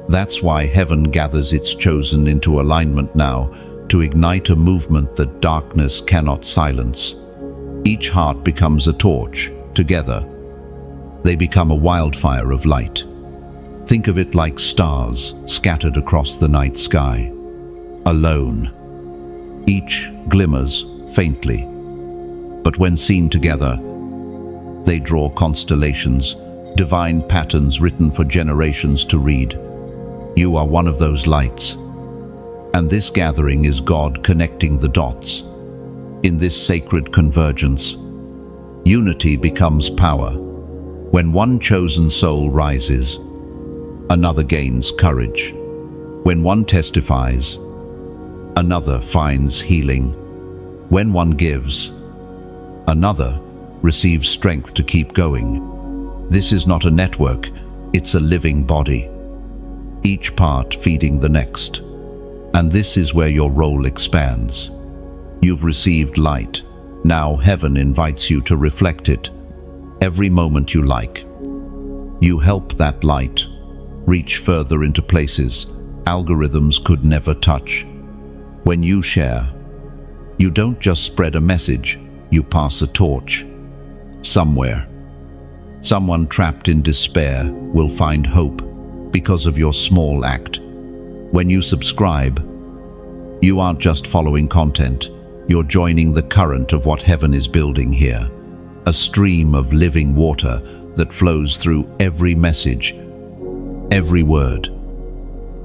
That's why heaven gathers its chosen into alignment now, to ignite a movement that darkness cannot silence. Each heart becomes a torch. Together, they become a wildfire of light. Think of it like stars scattered across the night sky. Alone, each glimmers faintly, but when seen together, they draw constellations, divine patterns written for generations to read. You are one of those lights. And this gathering is God connecting the dots. In this sacred convergence, unity becomes power. When one chosen soul rises, another gains courage. When one testifies, another finds healing. When one gives, another receives strength to keep going. This is not a network, it's a living body, each part feeding the next. And this is where your role expands. You've received light. Now heaven invites you to reflect it. Every moment you like. You help that light reach further into places algorithms could never touch. When you share, you don't just spread a message, you pass a torch. Somewhere, someone trapped in despair will find hope because of your small act. When you subscribe, you aren't just following content, you're joining the current of what heaven is building here. A stream of living water that flows through every message, every word,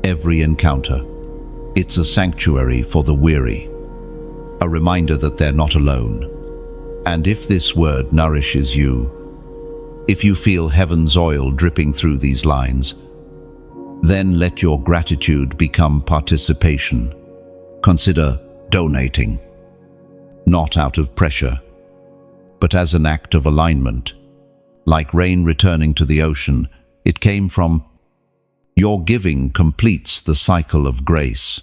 every encounter. It's a sanctuary for the weary, a reminder that they're not alone. And if this word nourishes you, if you feel heaven's oil dripping through these lines, then let your gratitude become participation. Consider donating, not out of pressure, but as an act of alignment. Like rain returning to the ocean, it came from. Your giving completes the cycle of grace.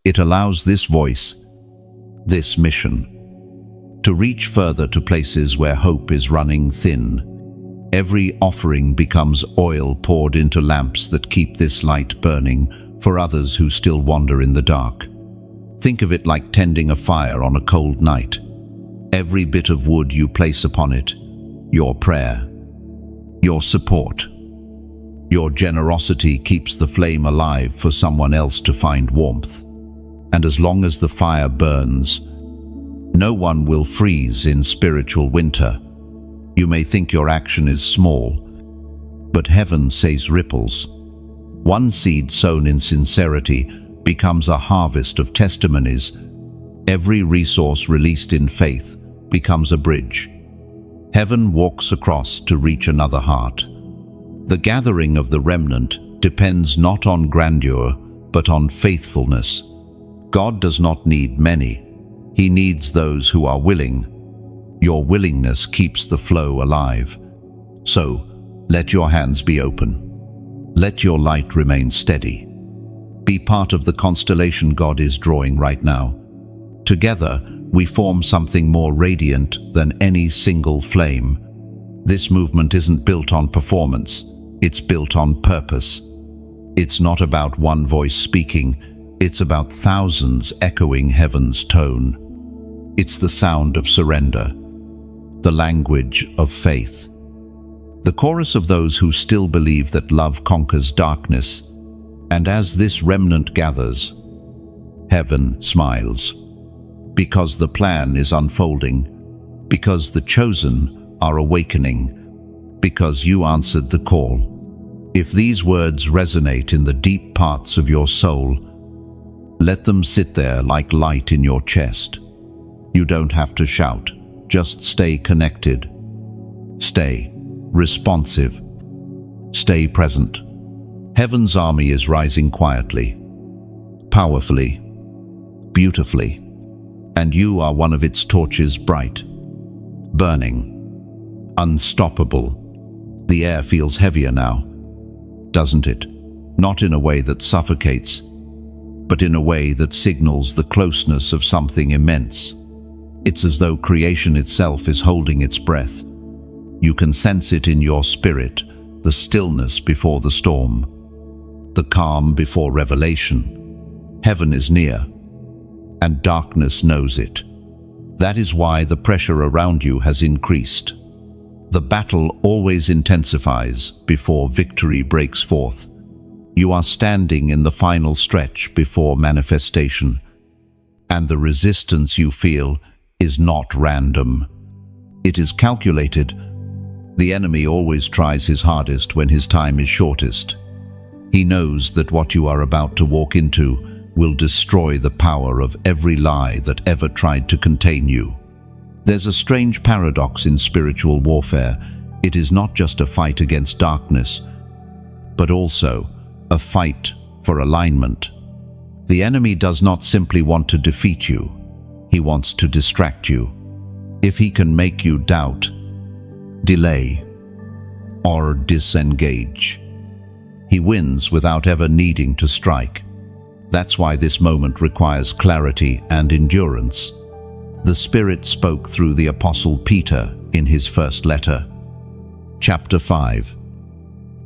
It allows this voice, this mission, to reach further to places where hope is running thin. Every offering becomes oil poured into lamps that keep this light burning for others who still wander in the dark. Think of it like tending a fire on a cold night. Every bit of wood you place upon it, your prayer, your support, your generosity keeps the flame alive for someone else to find warmth. And as long as the fire burns, no one will freeze in spiritual winter. You may think your action is small, but heaven says ripples. One seed sown in sincerity becomes a harvest of testimonies. Every resource released in faith becomes a bridge. Heaven walks across to reach another heart. The gathering of the remnant depends not on grandeur, but on faithfulness. God does not need many. He needs those who are willing. Your willingness keeps the flow alive. So, let your hands be open. Let your light remain steady. Be part of the constellation God is drawing right now. Together, we form something more radiant than any single flame. This movement isn't built on performance. It's built on purpose. It's not about one voice speaking. It's about thousands echoing heaven's tone. It's the sound of surrender, the language of faith, the chorus of those who still believe that love conquers darkness. And as this remnant gathers, heaven smiles, because the plan is unfolding, because the chosen are awakening, because you answered the call. If these words resonate in the deep parts of your soul, let them sit there like light in your chest. You don't have to shout, just stay connected. Stay responsive. Stay present. Heaven's army is rising quietly, powerfully, beautifully, and you are one of its torches, bright, burning, unstoppable. The air feels heavier now, doesn't it? Not in a way that suffocates, but in a way that signals the closeness of something immense. It's as though creation itself is holding its breath. You can sense it in your spirit, the stillness before the storm, the calm before revelation. Heaven is near, and darkness knows it. That is why the pressure around you has increased. The battle always intensifies before victory breaks forth. You are standing in the final stretch before manifestation, and the resistance you feel is not random. It is calculated. The enemy always tries his hardest when his time is shortest. He knows that what you are about to walk into will destroy the power of every lie that ever tried to contain you. There's a strange paradox in spiritual warfare. It is not just a fight against darkness, but also a fight for alignment. The enemy does not simply want to defeat you. He wants to distract you. If he can make you doubt, delay, or disengage, he wins without ever needing to strike. That's why this moment requires clarity and endurance. The Spirit spoke through the Apostle Peter in his first letter. Chapter 5,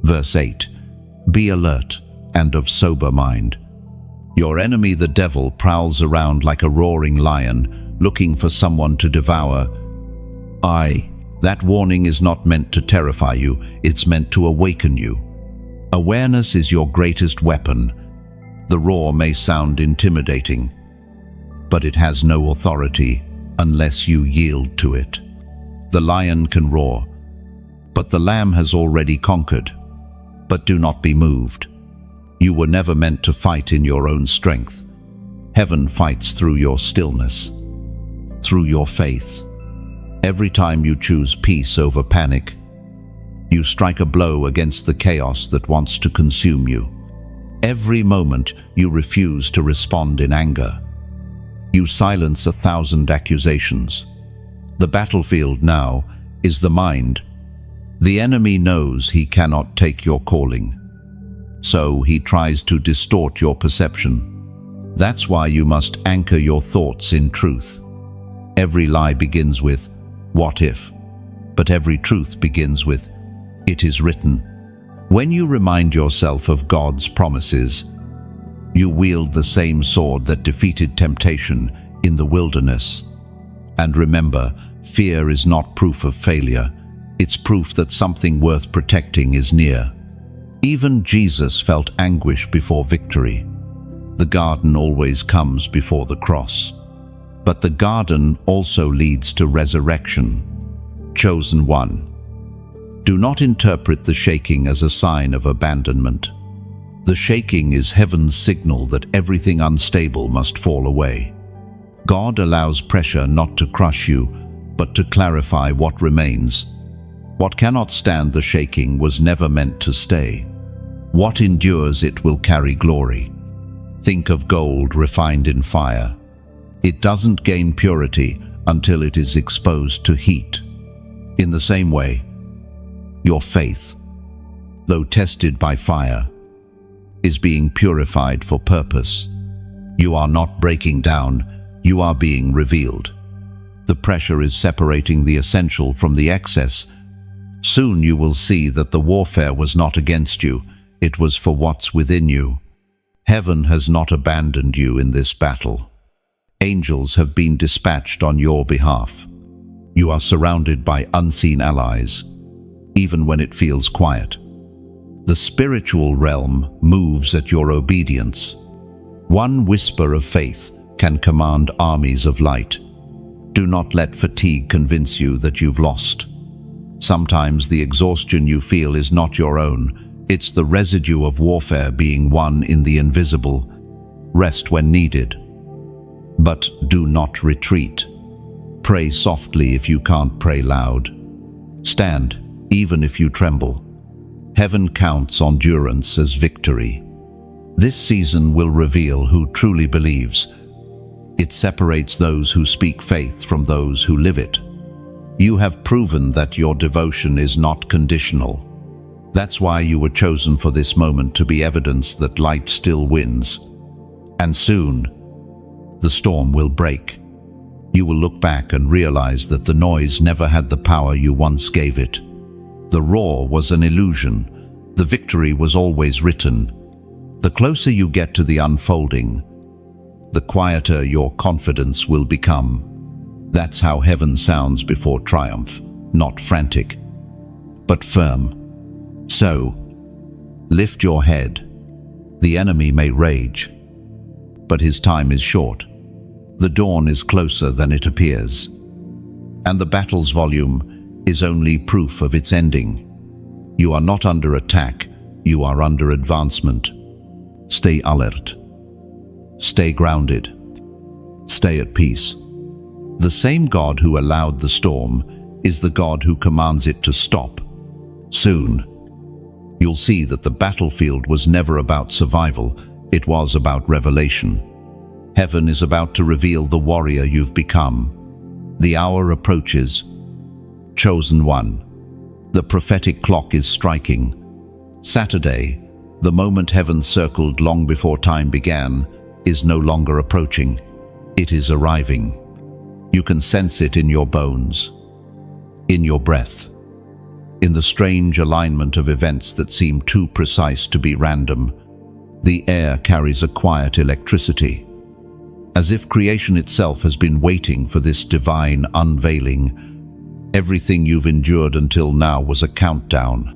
verse 8. Be alert and of sober mind. Your enemy, the devil, prowls around like a roaring lion, looking for someone to devour. That warning is not meant to terrify you, it's meant to awaken you. Awareness is your greatest weapon. The roar may sound intimidating, but it has no authority unless you yield to it. The lion can roar, but the lamb has already conquered. But do not be moved. You were never meant to fight in your own strength. Heaven fights through your stillness, through your faith. Every time you choose peace over panic, you strike a blow against the chaos that wants to consume you. Every moment you refuse to respond in anger, you silence 1,000 accusations. The battlefield now is the mind. The enemy knows he cannot take your calling, so he tries to distort your perception. That's why you must anchor your thoughts in truth. Every lie begins with, "What if?" But every truth begins with, "It is written." When you remind yourself of God's promises, you wield the same sword that defeated temptation in the wilderness. And remember, fear is not proof of failure. It's proof that something worth protecting is near. Even Jesus felt anguish before victory. The garden always comes before the cross. But the garden also leads to resurrection. Chosen one. Do not interpret the shaking as a sign of abandonment. The shaking is heaven's signal that everything unstable must fall away. God allows pressure not to crush you, but to clarify what remains. What cannot stand the shaking was never meant to stay. What endures it will carry glory. Think of gold refined in fire. It doesn't gain purity until it is exposed to heat. In the same way, your faith, though tested by fire, is being purified for purpose. You are not breaking down, you are being revealed. The pressure is separating the essential from the excess. Soon you will see that the warfare was not against you, it was for what's within you. Heaven has not abandoned you in this battle. Angels have been dispatched on your behalf. You are surrounded by unseen allies, even when it feels quiet. The spiritual realm moves at your obedience. One whisper of faith can command armies of light. Do not let fatigue convince you that you've lost. Sometimes the exhaustion you feel is not your own. It's the residue of warfare being won in the invisible. Rest when needed, but do not retreat. Pray softly if you can't pray loud. Stand, even if you tremble. Heaven counts on endurance as victory. This season will reveal who truly believes. It separates those who speak faith from those who live it. You have proven that your devotion is not conditional. That's why you were chosen for this moment, to be evidence that light still wins. And soon, the storm will break. You will look back and realize that the noise never had the power you once gave it. The roar was an illusion. The victory was always written. The closer you get to the unfolding, the quieter your confidence will become. That's how heaven sounds before triumph, not frantic, but firm. So, lift your head. The enemy may rage, but his time is short. The dawn is closer than it appears, and the battle's volume is only proof of its ending. You are not under attack, You are under advancement. Stay alert. Stay grounded. Stay at peace. The same God who allowed the storm is the God who commands it to stop. Soon, you'll see that the battlefield was never about survival, it was about revelation. Heaven is about to reveal the warrior you've become. The hour approaches. Chosen one. The prophetic clock is striking. Saturday, the moment heaven circled long before time began, is no longer approaching. It is arriving. You can sense it in your bones, in your breath, in the strange alignment of events that seem too precise to be random. The air carries a quiet electricity, as if creation itself has been waiting for this divine unveiling. Everything you've endured until now was a countdown.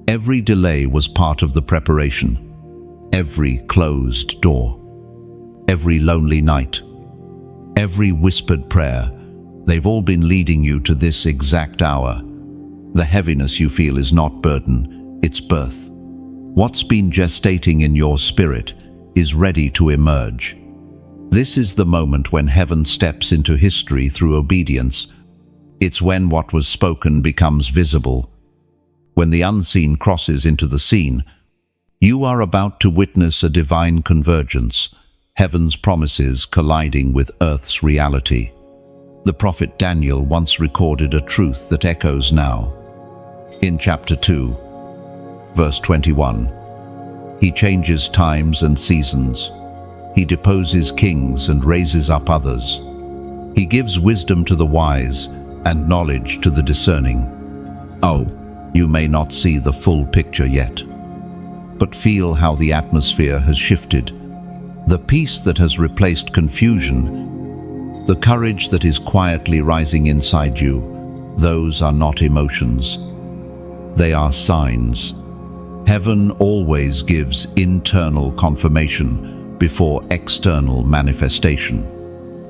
Every delay was part of the preparation. Every closed door, every lonely night, every whispered prayer, they've all been leading you to this exact hour. The heaviness you feel is not burden, it's birth. What's been gestating in your spirit is ready to emerge. This is the moment when heaven steps into history through obedience. It's when what was spoken becomes visible. When the unseen crosses into the seen, you are about to witness a divine convergence, heaven's promises colliding with earth's reality. The prophet Daniel once recorded a truth that echoes now. In chapter 2, verse 21, he changes times and seasons. He deposes kings and raises up others. He gives wisdom to the wise and knowledge to the discerning. Oh, you may not see the full picture yet, but feel how the atmosphere has shifted. The peace that has replaced confusion, the courage that is quietly rising inside you, those are not emotions. They are signs. Heaven always gives internal confirmation before external manifestation.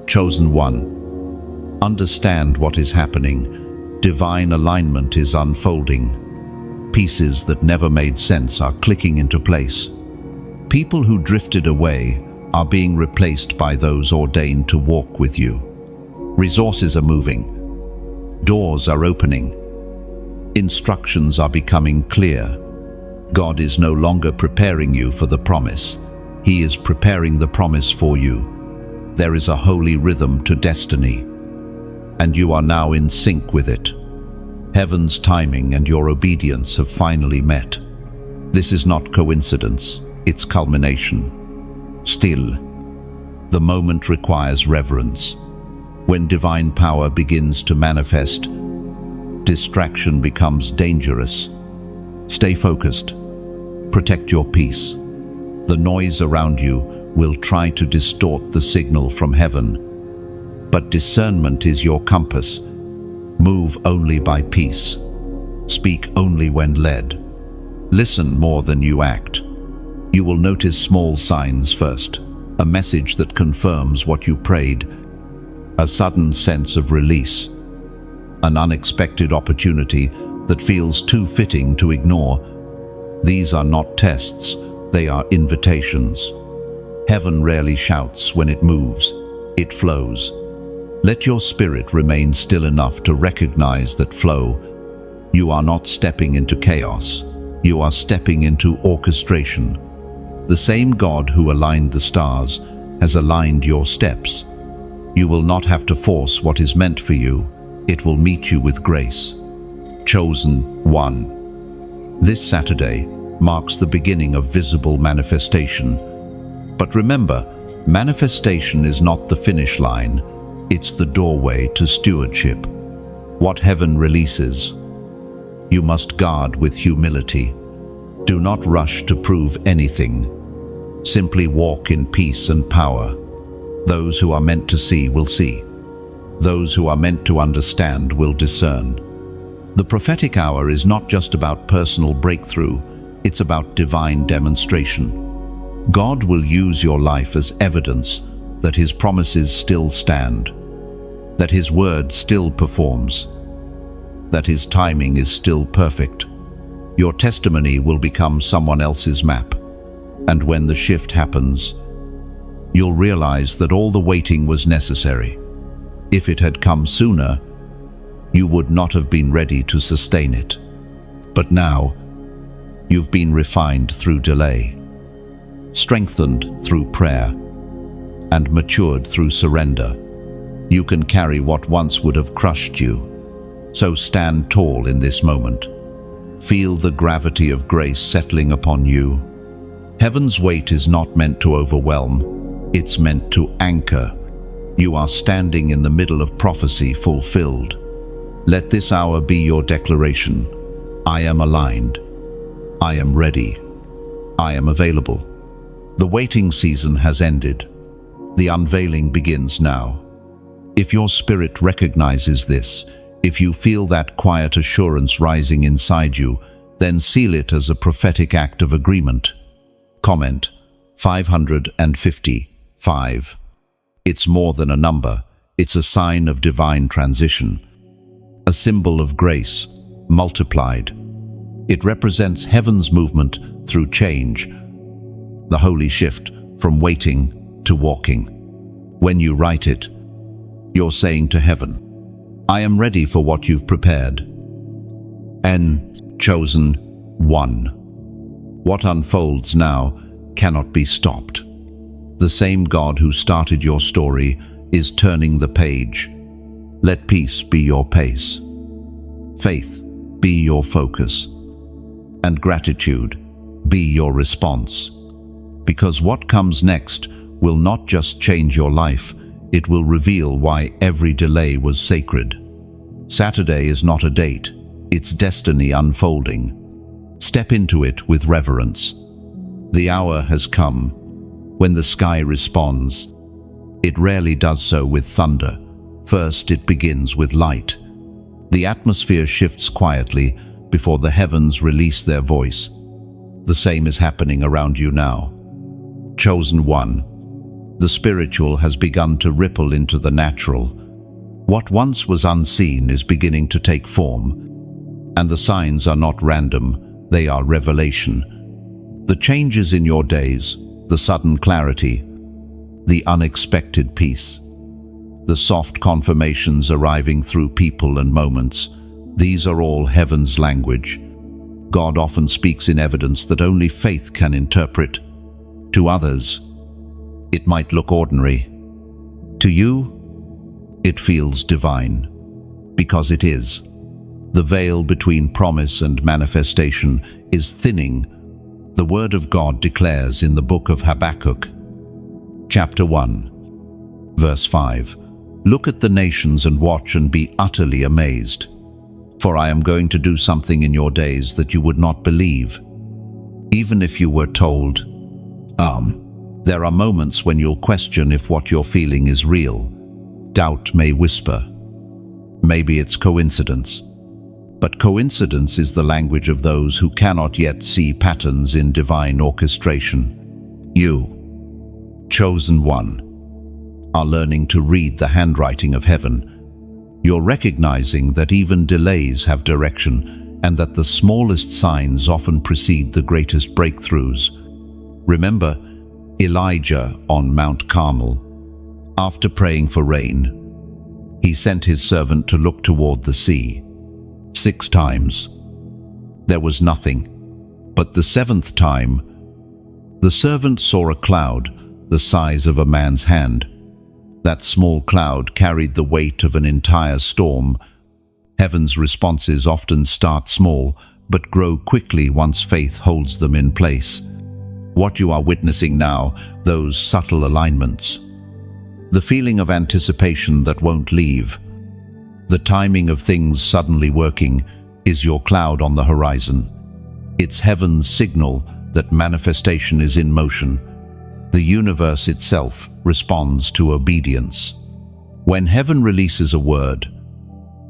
Chosen one, understand what is happening. Divine alignment is unfolding. Pieces that never made sense are clicking into place. People who drifted away are being replaced by those ordained to walk with you. Resources are moving. Doors are opening. Instructions are becoming clear. God is no longer preparing you for the promise. He is preparing the promise for you. There is a holy rhythm to destiny, and you are now in sync with it. Heaven's timing and your obedience have finally met. This is not coincidence, it's culmination. Still, the moment requires reverence. When divine power begins to manifest, distraction becomes dangerous. Stay focused. Protect your peace. The noise around you will try to distort the signal from heaven, but discernment is your compass. Move only by peace. Speak only when led. Listen more than you act. You will notice small signs first, a message that confirms what you prayed, a sudden sense of release, an unexpected opportunity that feels too fitting to ignore. These are not tests, they are invitations. Heaven rarely shouts when it moves, it flows. Let your spirit remain still enough to recognize that flow. You are not stepping into chaos, you are stepping into orchestration. The same God who aligned the stars has aligned your steps. You will not have to force what is meant for you, it will meet you with grace. Chosen one. This Saturday marks the beginning of visible manifestation. But remember, manifestation is not the finish line, it's the doorway to stewardship. What heaven releases, you must guard with humility. Do not rush to prove anything. Simply walk in peace and power. Those who are meant to see will see. Those who are meant to understand will discern. The prophetic hour is not just about personal breakthrough, it's about divine demonstration. God will use your life as evidence that His promises still stand, that His word still performs, that His timing is still perfect. Your testimony will become someone else's map. And when the shift happens, you'll realize that all the waiting was necessary. If it had come sooner, you would not have been ready to sustain it. But now, you've been refined through delay, strengthened through prayer, and matured through surrender. You can carry what once would have crushed you. So stand tall in this moment. Feel the gravity of grace settling upon you. Heaven's weight is not meant to overwhelm, it's meant to anchor. You are standing in the middle of prophecy fulfilled. Let this hour be your declaration. I am aligned. I am ready. I am available. The waiting season has ended. The unveiling begins now. If your spirit recognizes this, if you feel that quiet assurance rising inside you, then seal it as a prophetic act of agreement. Comment 555. It's more than a number. It's a sign of divine transition, a symbol of grace multiplied. It represents heaven's movement through change, the holy shift from waiting to walking. When you write it, you're saying to heaven, I am ready for what you've prepared. Chosen one. What unfolds now cannot be stopped. The same God who started your story is turning the page. Let peace be your pace. Faith be your focus. And gratitude be your response. Because what comes next will not just change your life, it will reveal why every delay was sacred. Saturday is not a date, it's destiny unfolding. Step into it with reverence. The hour has come. When the sky responds, it rarely does so with thunder. First, it begins with light. The atmosphere shifts quietly before the heavens release their voice. The same is happening around you now. Chosen one. The spiritual has begun to ripple into the natural. What once was unseen is beginning to take form, and the signs are not random, they are revelation. The changes in your days, the sudden clarity, the unexpected peace, the soft confirmations arriving through people and moments, these are all heaven's language. God often speaks in evidence that only faith can interpret. To others, it might look ordinary. To you, it feels divine, because it is. The veil between promise and manifestation is thinning. The Word of God declares in the book of Habakkuk, chapter 1, verse 5, Look at the nations and watch and be utterly amazed. For I am going to do something in your days that you would not believe. Even if you were told, there are moments when you'll question if what you're feeling is real. Doubt may whisper. Maybe it's coincidence. But coincidence is the language of those who cannot yet see patterns in divine orchestration. You, chosen one, are learning to read the handwriting of heaven. You're recognizing that even delays have direction and that the smallest signs often precede the greatest breakthroughs. Remember Elijah on Mount Carmel. After praying for rain, he sent his servant to look toward the sea. 6 times. There was nothing. But the 7th time, the servant saw a cloud the size of a man's hand. That small cloud carried the weight of an entire storm. Heaven's responses often start small, but grow quickly once faith holds them in place. What you are witnessing now, those subtle alignments, the feeling of anticipation that won't leave, the timing of things suddenly working, is your cloud on the horizon. It's heaven's signal that manifestation is in motion. The universe itself responds to obedience. When heaven releases a word,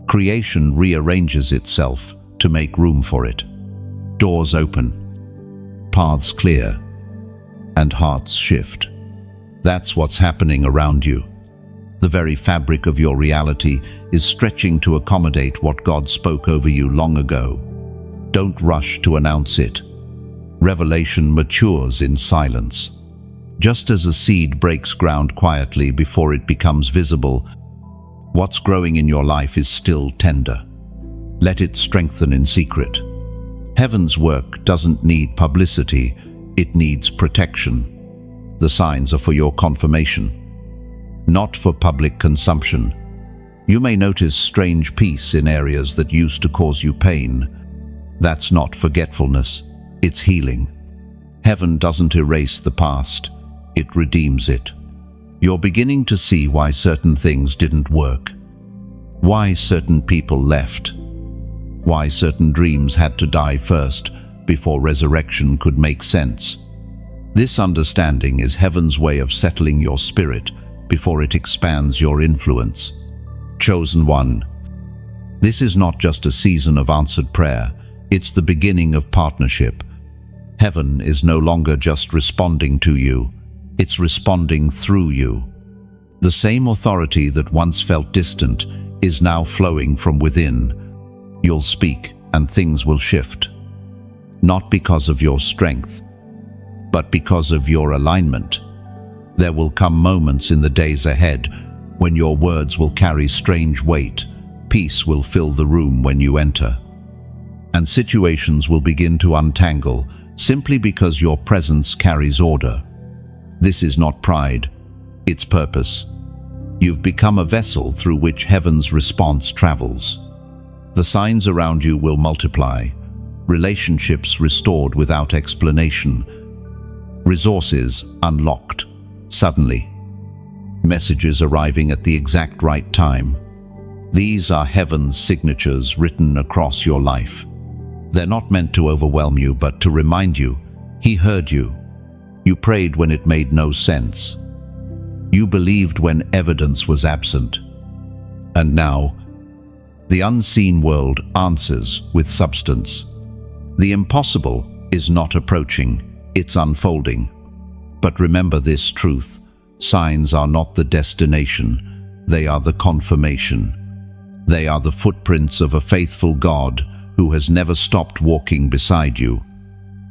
creation rearranges itself to make room for it. Doors open, paths clear, and hearts shift. That's what's happening around you. The very fabric of your reality is stretching to accommodate what God spoke over you long ago. Don't rush to announce it. Revelation matures in silence. Just as a seed breaks ground quietly before it becomes visible, what's growing in your life is still tender. Let it strengthen in secret. Heaven's work doesn't need publicity, it needs protection. The signs are for your confirmation, not for public consumption. You may notice strange peace in areas that used to cause you pain. That's not forgetfulness, it's healing. Heaven doesn't erase the past, it redeems it. You're beginning to see why certain things didn't work, why certain people left, why certain dreams had to die first before resurrection could make sense. This understanding is heaven's way of settling your spirit before it expands your influence. Chosen one. This is not just a season of answered prayer, it's the beginning of partnership. Heaven is no longer just responding to you, it's responding through you. The same authority that once felt distant is now flowing from within. You'll speak and things will shift. Not because of your strength, but because of your alignment. There will come moments in the days ahead when your words will carry strange weight. Peace will fill the room when you enter. And situations will begin to untangle simply because your presence carries order. This is not pride, it's purpose. You've become a vessel through which heaven's response travels. The signs around you will multiply, relationships restored without explanation, resources unlocked suddenly, messages arriving at the exact right time. These are heaven's signatures written across your life. They're not meant to overwhelm you, but to remind you, He heard you. You prayed when it made no sense. You believed when evidence was absent. And now, the unseen world answers with substance. The impossible is not approaching, it's unfolding. But remember this truth: signs are not the destination, they are the confirmation. They are the footprints of a faithful God who has never stopped walking beside you.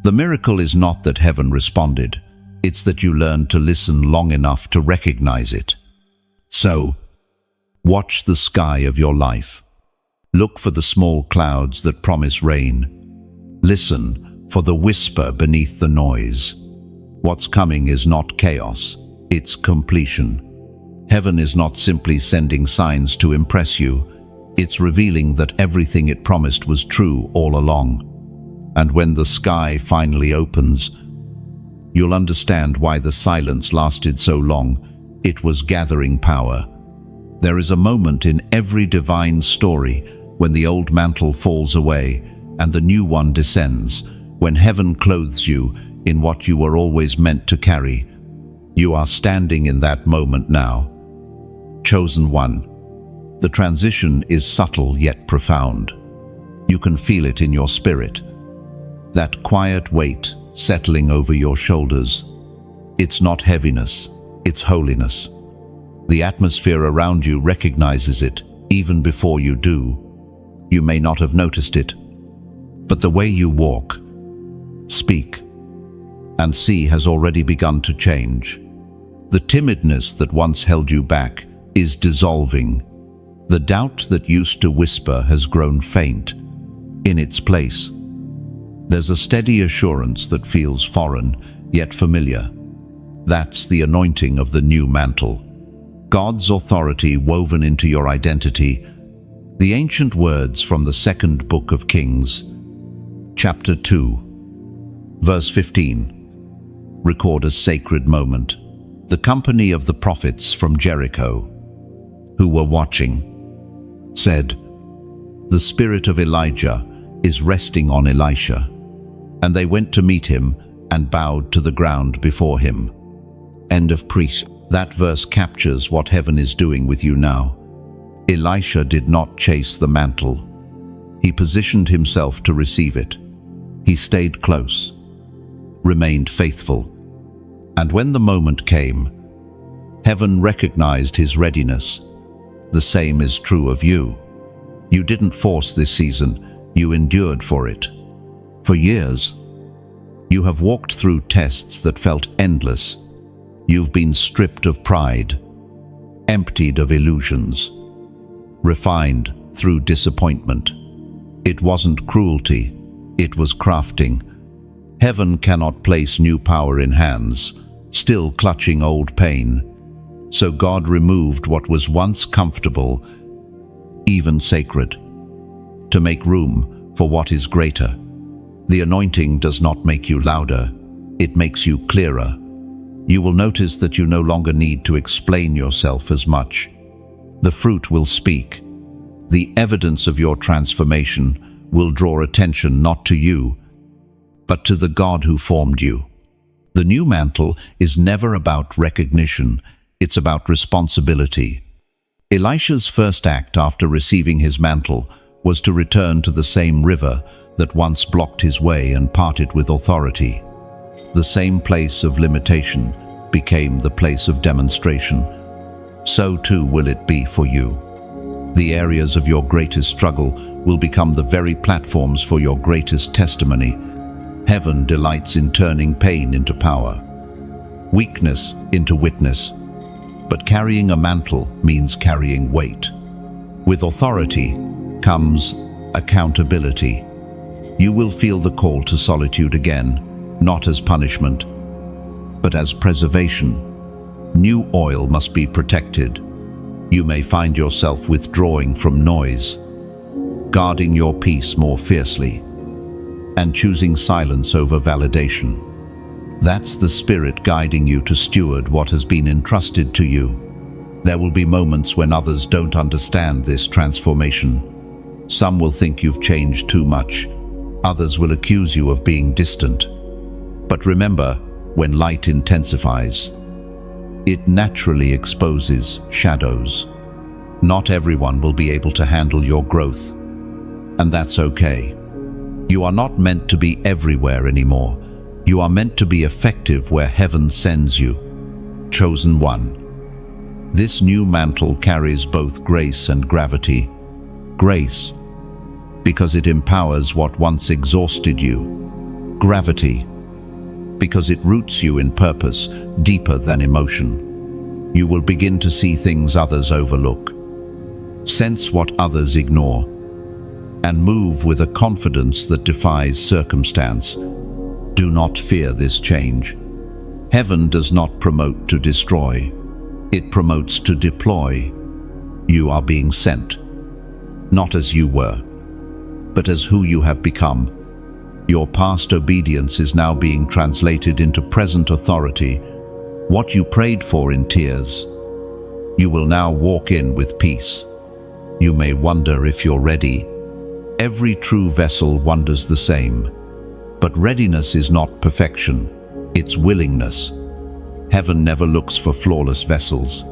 The miracle is not that heaven responded, it's that you learned to listen long enough to recognize it. So, watch the sky of your life. Look for the small clouds that promise rain. Listen for the whisper beneath the noise. What's coming is not chaos, it's completion. Heaven is not simply sending signs to impress you, it's revealing that everything it promised was true all along. And when the sky finally opens, you'll understand why the silence lasted so long. It was gathering power. There is a moment in every divine story when the old mantle falls away and the new one descends, when heaven clothes you in what you were always meant to carry. You are standing in that moment now. Chosen one. The transition is subtle yet profound. You can feel it in your spirit. That quiet weight settling over your shoulders. It's not heaviness, it's holiness. The atmosphere around you recognizes it even before you do. You may not have noticed it, but the way you walk, speak, and see has already begun to change. The timidness that once held you back is dissolving. The doubt that used to whisper has grown faint. In its place, there's a steady assurance that feels foreign yet familiar. That's the anointing of the new mantle. God's authority woven into your identity. The ancient words from the second book of Kings, chapter 2, verse 15, record a sacred moment. The company of the prophets from Jericho, who were watching, said, "The spirit of Elijah is resting on Elisha." And they went to meet him and bowed to the ground before him. End of priest. That verse captures what heaven is doing with you now. Elisha did not chase the mantle. He positioned himself to receive it. He stayed close, remained faithful. And when the moment came, heaven recognized his readiness. The same is true of you. You didn't force this season, you endured for it. For years, you have walked through tests that felt endless. You've been stripped of pride, emptied of illusions, refined through disappointment. It wasn't cruelty, it was crafting. Heaven cannot place new power in hands still clutching old pain. So God removed what was once comfortable, even sacred, to make room for what is greater. The anointing does not make you louder, it makes you clearer. You will notice that you no longer need to explain yourself as much. The fruit will speak. The evidence of your transformation will draw attention not to you, but to the God who formed you. The new mantle is never about recognition, it's about responsibility. Elisha's first act after receiving his mantle was to return to the same river that once blocked his way and parted with authority. The same place of limitation became the place of demonstration. So too will it be for you. The areas of your greatest struggle will become the very platforms for your greatest testimony. Heaven delights in turning pain into power, weakness into witness. But carrying a mantle means carrying weight. With authority comes accountability. You will feel the call to solitude again, not as punishment, but as preservation. New oil must be protected. You may find yourself withdrawing from noise, guarding your peace more fiercely, and choosing silence over validation. That's the Spirit guiding you to steward what has been entrusted to you. There will be moments when others don't understand this transformation. Some will think you've changed too much. Others will accuse you of being distant. But remember, when light intensifies, it naturally exposes shadows. Not everyone will be able to handle your growth, and that's okay. You are not meant to be everywhere anymore. You are meant to be effective where heaven sends you. Chosen one. This new mantle carries both grace and gravity. Grace, because it empowers what once exhausted you. Gravity, because it roots you in purpose deeper than emotion. You will begin to see things others overlook, sense what others ignore, and move with a confidence that defies circumstance. Do not fear this change. Heaven does not promote to destroy. It promotes to deploy. You are being sent, not as you were, but as who you have become. Your past obedience is now being translated into present authority. What you prayed for in tears, you will now walk in with peace. You may wonder if you're ready. Every true vessel wonders the same. But readiness is not perfection, it's willingness. Heaven never looks for flawless vessels,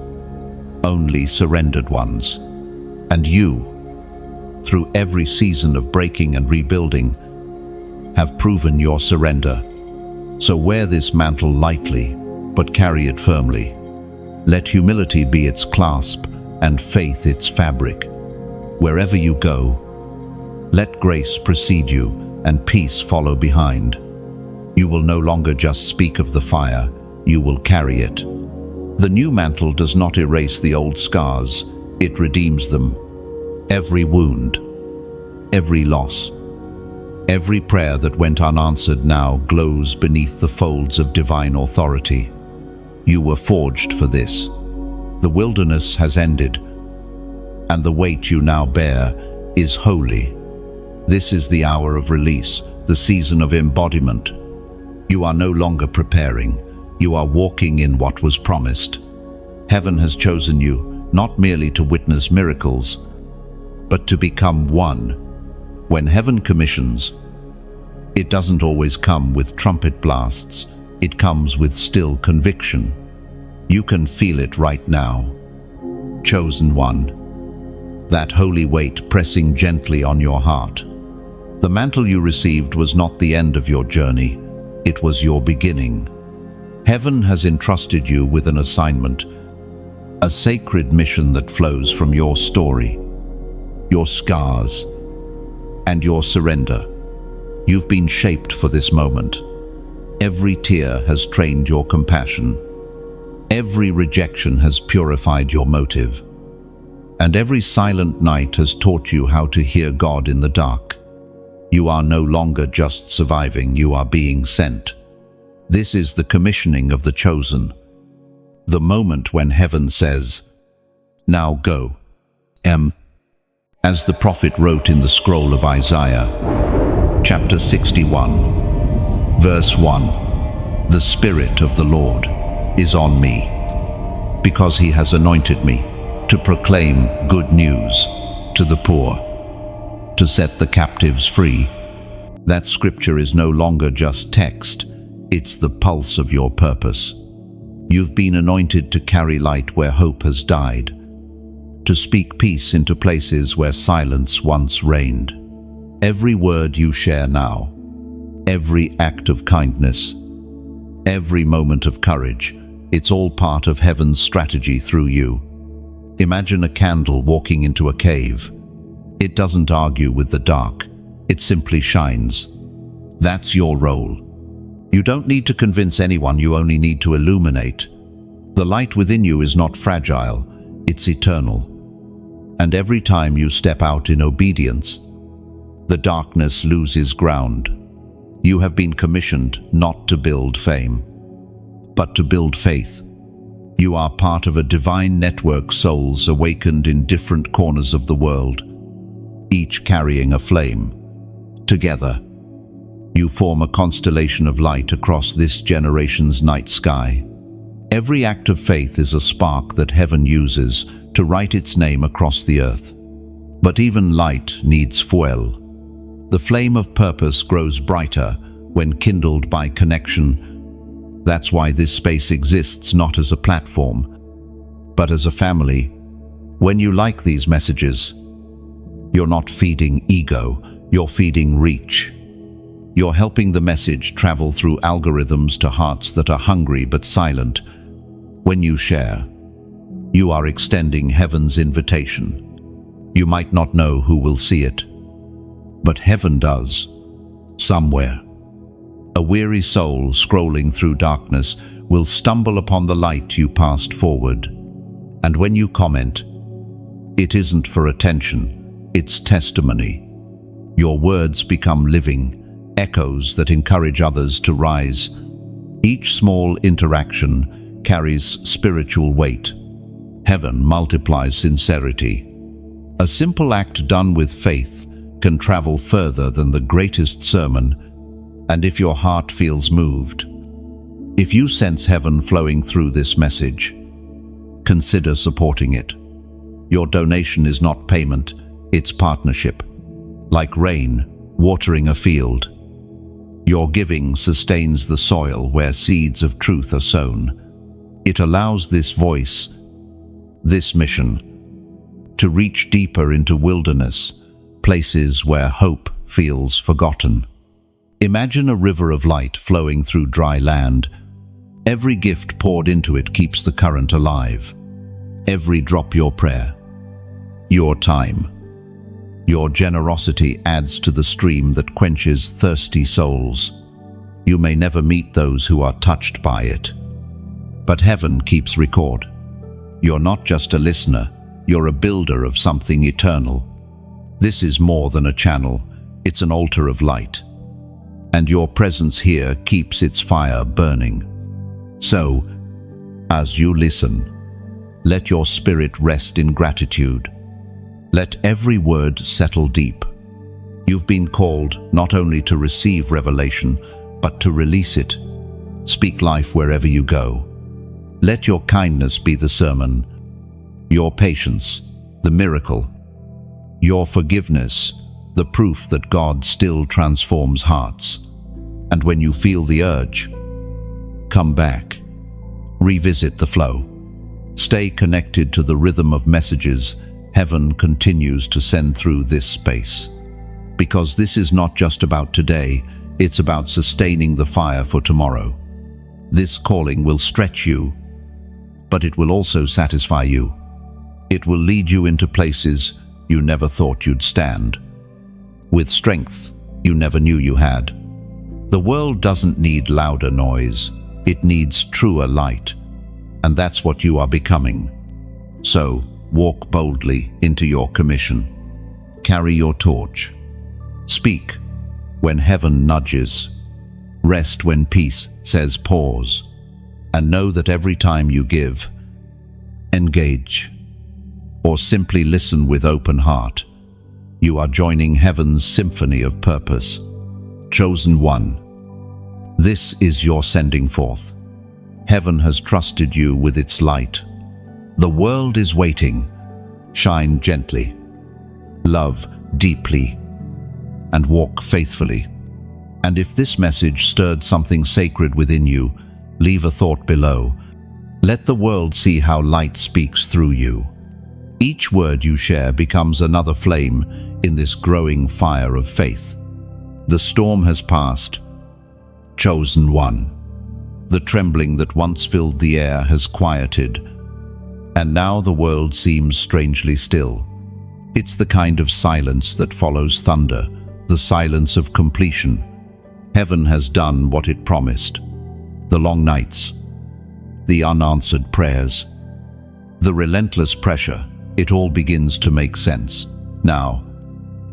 only surrendered ones. And you, through every season of breaking and rebuilding, have proven your surrender. So wear this mantle lightly, but carry it firmly. Let humility be its clasp and faith its fabric. Wherever you go, let grace precede you and peace follow behind. You will no longer just speak of the fire, you will carry it. The new mantle does not erase the old scars, it redeems them. Every wound, every loss, every prayer that went unanswered now glows beneath the folds of divine authority. You were forged for this. The wilderness has ended, and the weight you now bear is holy. This is the hour of release, the season of embodiment. You are no longer preparing, you are walking in what was promised. Heaven has chosen you, not merely to witness miracles, but to become one. When heaven commissions, it doesn't always come with trumpet blasts, it comes with still conviction. You can feel it right now. Chosen one. That holy weight pressing gently on your heart. The mantle you received was not the end of your journey, it was your beginning. Heaven has entrusted you with an assignment, a sacred mission that flows from your story, your scars, and your surrender. You've been shaped for this moment. Every tear has trained your compassion. Every rejection has purified your motive. And every silent night has taught you how to hear God in the dark. You are no longer just surviving, you are being sent. This is the commissioning of the chosen. The moment when heaven says, "Now go." As the prophet wrote in the scroll of Isaiah, chapter 61, verse 1, "The Spirit of the Lord is on me, because he has anointed me to proclaim good news to the poor, to set the captives free." That scripture is no longer just text, it's the pulse of your purpose. You've been anointed to carry light where hope has died, to speak peace into places where silence once reigned. Every word you share now, every act of kindness, every moment of courage, it's all part of heaven's strategy through you. Imagine a candle walking into a cave. It doesn't argue with the dark, it simply shines. That's your role. You don't need to convince anyone, you only need to illuminate. The light within you is not fragile, it's eternal. And every time you step out in obedience, the darkness loses ground. You have been commissioned not to build fame, but to build faith. You are part of a divine network, souls awakened in different corners of the world, each carrying a flame. Together, you form a constellation of light across this generation's night sky. Every act of faith is a spark that heaven uses to write its name across the earth. But even light needs fuel. The flame of purpose grows brighter when kindled by connection. That's why this space exists not as a platform, but as a family. When you like these messages, you're not feeding ego, you're feeding reach. You're helping the message travel through algorithms to hearts that are hungry but silent. When you share, you are extending heaven's invitation. You might not know who will see it, but heaven does, somewhere. A weary soul scrolling through darkness will stumble upon the light you passed forward. And when you comment, it isn't for attention, it's testimony. Your words become living echoes that encourage others to rise. Each small interaction carries spiritual weight. Heaven multiplies sincerity. A simple act done with faith can travel further than the greatest sermon. And if your heart feels moved, if you sense heaven flowing through this message, consider supporting it. Your donation is not payment, it's partnership. Like rain watering a field, your giving sustains the soil where seeds of truth are sown. It allows this voice, this mission, to reach deeper into wilderness, places where hope feels forgotten. Imagine a river of light flowing through dry land. Every gift poured into it keeps the current alive. Every drop your prayer, your time, your generosity adds to the stream that quenches thirsty souls. You may never meet those who are touched by it, but heaven keeps record. You're not just a listener, you're a builder of something eternal. This is more than a channel, it's an altar of light. And your presence here keeps its fire burning. So, as you listen, let your spirit rest in gratitude. Let every word settle deep. You've been called not only to receive revelation, but to release it. Speak life wherever you go. Let your kindness be the sermon, your patience, the miracle, your forgiveness, the proof that God still transforms hearts. And when you feel the urge, come back. Revisit the flow. Stay connected to the rhythm of messages heaven continues to send through this space. Because this is not just about today, it's about sustaining the fire for tomorrow. This calling will stretch you, but it will also satisfy you. It will lead you into places you never thought you'd stand. With strength, you never knew you had. The world doesn't need louder noise, it needs truer light, and that's what you are becoming. So, walk boldly into your commission. Carry your torch. Speak when heaven nudges. Rest when peace says pause. And know that every time you give, engage, or simply listen with open heart, you are joining heaven's symphony of purpose. Chosen one. This is your sending forth. Heaven has trusted you with its light. The world is waiting. Shine gently, love deeply, and walk faithfully. And if this message stirred something sacred within you, leave a thought below. Let the world see how light speaks through you. Each word you share becomes another flame in this growing fire of faith. The storm has passed. Chosen one. The trembling that once filled the air has quieted, and now the world seems strangely still. It's the kind of silence that follows thunder, the silence of completion. Heaven has done what it promised. The long nights, the unanswered prayers, the relentless pressure, it all begins to make sense. Now,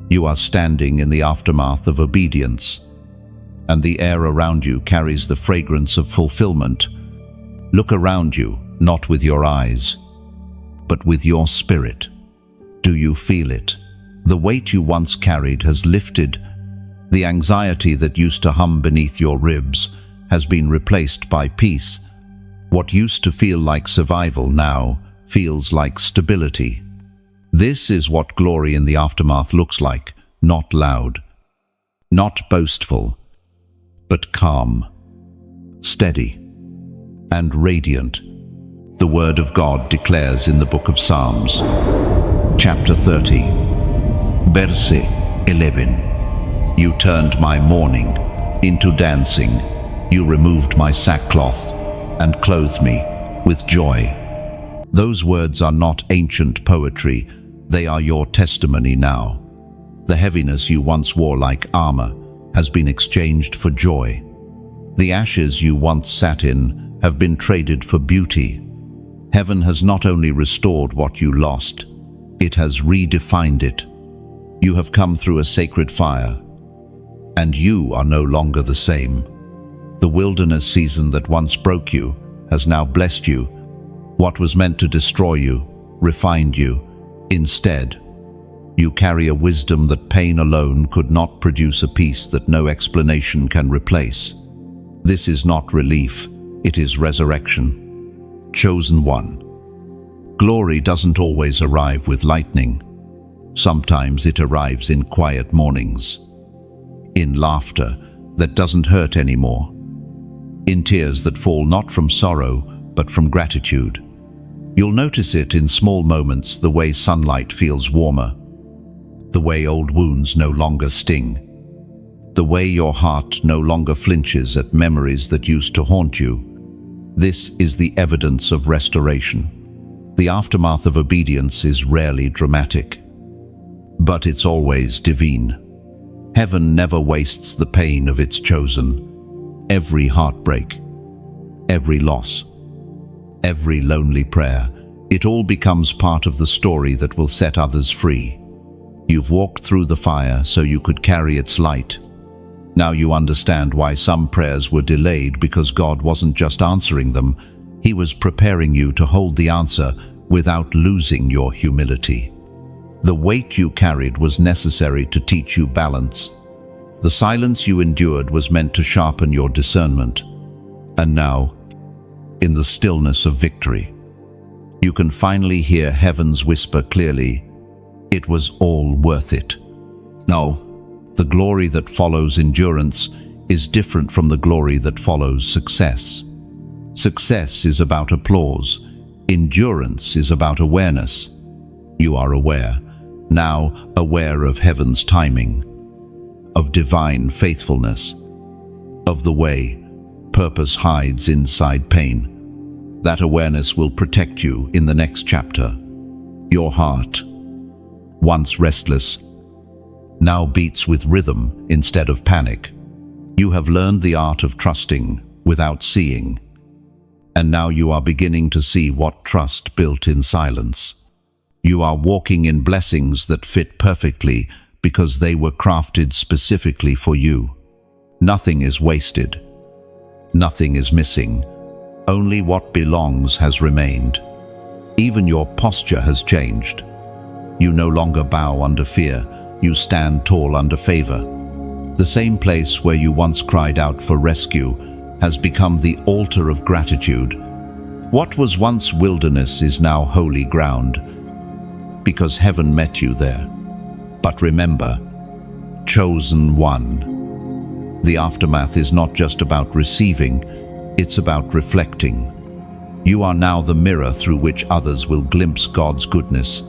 you are standing in the aftermath of obedience, and the air around you carries the fragrance of fulfillment. Look around you, not with your eyes, but with your spirit. Do you feel it? The weight you once carried has lifted. The anxiety that used to hum beneath your ribs has been replaced by peace. What used to feel like survival now feels like stability. This is what glory in the aftermath looks like, not loud, not boastful, but calm, steady, and radiant. The Word of God declares in the book of Psalms, chapter 30, verse 11, "You turned my mourning into dancing. You removed my sackcloth and clothed me with joy." Those words are not ancient poetry, they are your testimony now. The heaviness you once wore like armor has been exchanged for joy. The ashes you once sat in have been traded for beauty. Heaven has not only restored what you lost, it has redefined it. You have come through a sacred fire, and you are no longer the same. The wilderness season that once broke you has now blessed you. What was meant to destroy you, refined you. Instead, you carry a wisdom that pain alone could not produce, a peace that no explanation can replace. This is not relief, it is resurrection. Chosen one. Glory doesn't always arrive with lightning. Sometimes it arrives in quiet mornings, in laughter that doesn't hurt anymore, in tears that fall not from sorrow, but from gratitude. You'll notice it in small moments, the way sunlight feels warmer, the way old wounds no longer sting, the way your heart no longer flinches at memories that used to haunt you. This is the evidence of restoration. The aftermath of obedience is rarely dramatic, but it's always divine. Heaven never wastes the pain of its chosen. Every heartbreak, every loss, every lonely prayer, it all becomes part of the story that will set others free. You've walked through the fire so you could carry its light. Now you understand why some prayers were delayed, because God wasn't just answering them, He was preparing you to hold the answer without losing your humility. The weight you carried was necessary to teach you balance. The silence you endured was meant to sharpen your discernment. And now, in the stillness of victory, you can finally hear heaven's whisper clearly, "It was all worth it." No, the glory that follows endurance is different from the glory that follows success. Success is about applause. Endurance is about awareness. You are aware, now aware of heaven's timing, of divine faithfulness, of the way purpose hides inside pain. That awareness will protect you in the next chapter. Your heart, once restless, now beats with rhythm instead of panic. You have learned the art of trusting without seeing. And now you are beginning to see what trust built in silence. You are walking in blessings that fit perfectly because they were crafted specifically for you. Nothing is wasted. Nothing is missing. Only what belongs has remained. Even your posture has changed. You no longer bow under fear. You stand tall under favor. The same place where you once cried out for rescue has become the altar of gratitude. What was once wilderness is now holy ground, because heaven met you there. But remember, chosen one. The aftermath is not just about receiving, it's about reflecting. You are now the mirror through which others will glimpse God's goodness.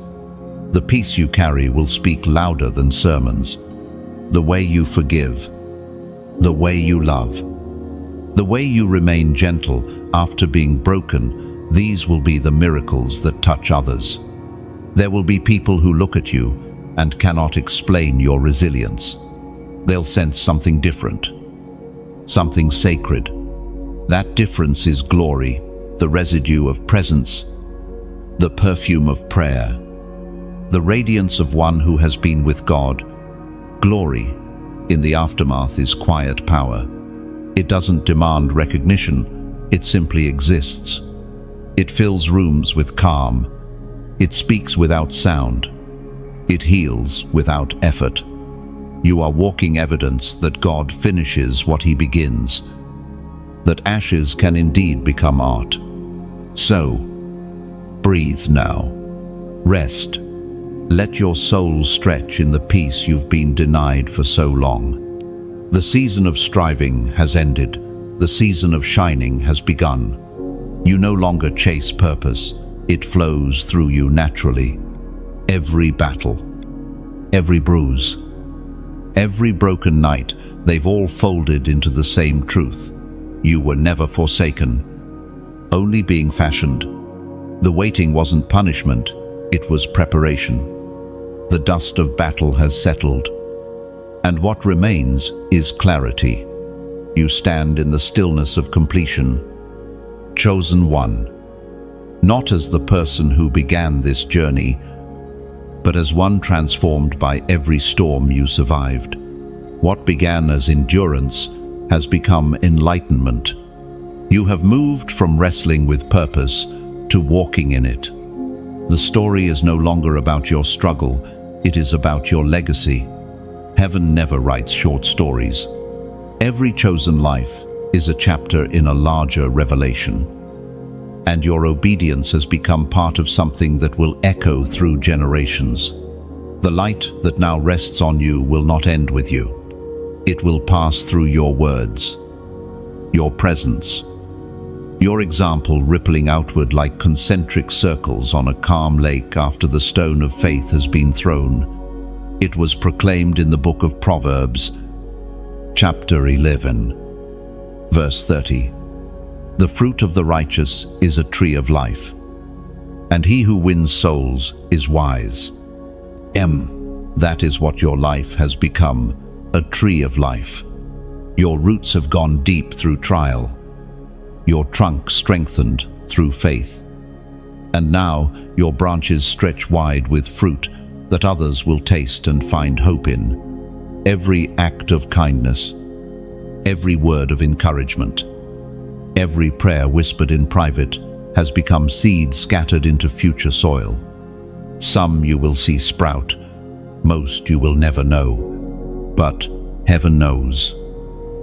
The peace you carry will speak louder than sermons. The way you forgive, the way you love, the way you remain gentle after being broken, these will be the miracles that touch others. There will be people who look at you and cannot explain your resilience. They'll sense something different, something sacred. That difference is glory, the residue of presence, the perfume of prayer, the radiance of one who has been with God. Glory, in the aftermath, is quiet power. It doesn't demand recognition, it simply exists. It fills rooms with calm. It speaks without sound. It heals without effort. You are walking evidence that God finishes what He begins, that ashes can indeed become art. So, breathe now. Rest. Let your soul stretch in the peace you've been denied for so long. The season of striving has ended. The season of shining has begun. You no longer chase purpose. It flows through you naturally. Every battle, every bruise, every broken night, they've all folded into the same truth. You were never forsaken, only being fashioned. The waiting wasn't punishment, it was preparation. The dust of battle has settled, and what remains is clarity. You stand in the stillness of completion, chosen one, not as the person who began this journey, but as one transformed by every storm you survived. What began as endurance has become enlightenment. You have moved from wrestling with purpose to walking in it. The story is no longer about your struggle, it is about your legacy. Heaven never writes short stories. Every chosen life is a chapter in a larger revelation. And your obedience has become part of something that will echo through generations. The light that now rests on you will not end with you. It will pass through your words, your presence, your example rippling outward like concentric circles on a calm lake after the stone of faith has been thrown. It was proclaimed in the book of Proverbs, chapter 11, verse 30. The fruit of the righteous is a tree of life, and he who wins souls is wise. That is what your life has become, a tree of life. Your roots have gone deep through trial, your trunk strengthened through faith, and now your branches stretch wide with fruit that others will taste and find hope in. Every act of kindness, every word of encouragement, every prayer whispered in private has become seed scattered into future soil. Some you will see sprout, most you will never know, but heaven knows.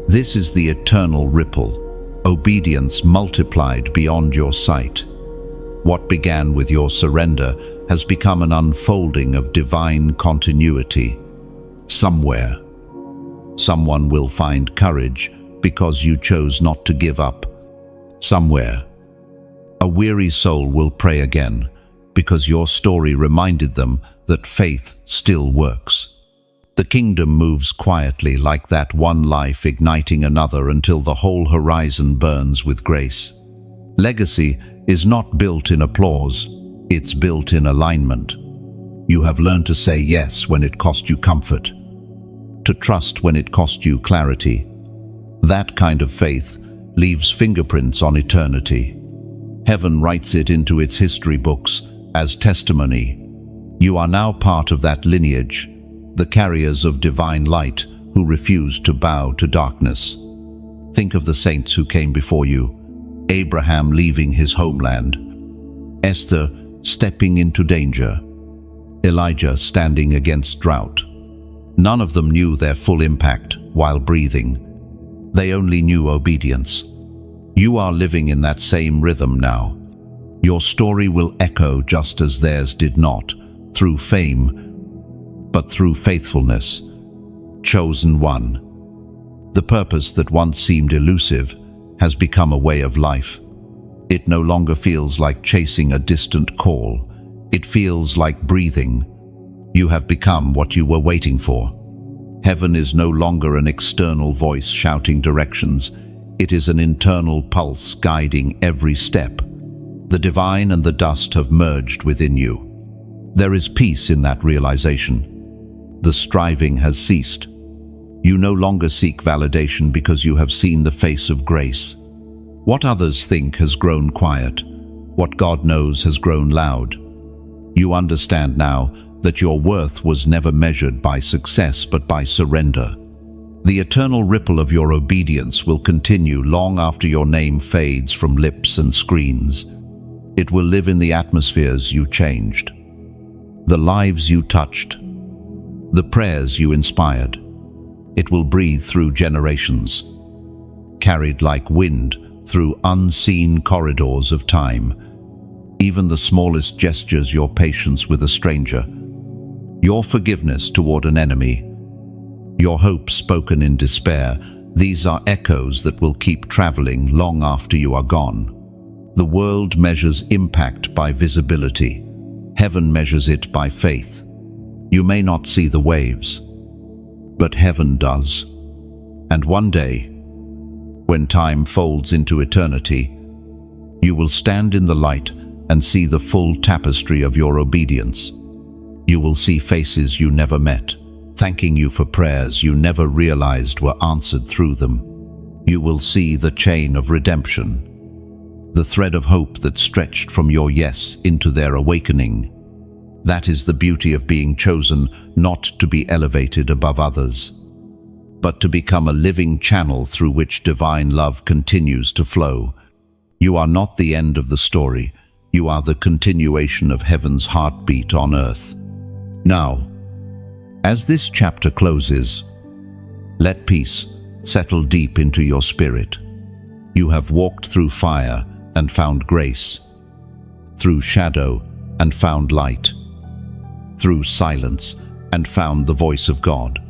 This is the eternal ripple, obedience multiplied beyond your sight. What began with your surrender has become an unfolding of divine continuity. Somewhere, someone will find courage because you chose not to give up. Somewhere, a weary soul will pray again because your story reminded them that faith still works. The kingdom moves quietly like that one life igniting another until the whole horizon burns with grace. Legacy is not built in applause, it's built in alignment. You have learned to say yes when it cost you comfort, to trust when it cost you clarity. That kind of faith leaves fingerprints on eternity. Heaven writes it into its history books as testimony. You are now part of that lineage, the carriers of divine light who refused to bow to darkness. Think of the saints who came before you. Abraham leaving his homeland, Esther stepping into danger, Elijah standing against drought. None of them knew their full impact while breathing. They only knew obedience. You are living in that same rhythm now. Your story will echo just as theirs did not, through fame, but through faithfulness. Chosen one. The purpose that once seemed elusive has become a way of life. It no longer feels like chasing a distant call. It feels like breathing. You have become what you were waiting for. Heaven is no longer an external voice shouting directions. It is an internal pulse guiding every step. The divine and the dust have merged within you. There is peace in that realization. The striving has ceased. You no longer seek validation because you have seen the face of grace. What others think has grown quiet. What God knows has grown loud. You understand now that your worth was never measured by success but by surrender. The eternal ripple of your obedience will continue long after your name fades from lips and screens. It will live in the atmospheres you changed, the lives you touched, the prayers you inspired. It will breathe through generations, carried like wind through unseen corridors of time. Even the smallest gestures, your patience with a stranger, your forgiveness toward an enemy, your hope spoken in despair, these are echoes that will keep traveling long after you are gone. The world measures impact by visibility. Heaven measures it by faith. You may not see the waves, but heaven does. And one day, when time folds into eternity, you will stand in the light and see the full tapestry of your obedience. You will see faces you never met, thanking you for prayers you never realized were answered through them. You will see the chain of redemption, the thread of hope that stretched from your yes into their awakening. That is the beauty of being chosen, not to be elevated above others, but to become a living channel through which divine love continues to flow. You are not the end of the story. You are the continuation of heaven's heartbeat on earth. Now, as this chapter closes, let peace settle deep into your spirit. You have walked through fire and found grace, through shadow and found light, through silence and found the voice of God.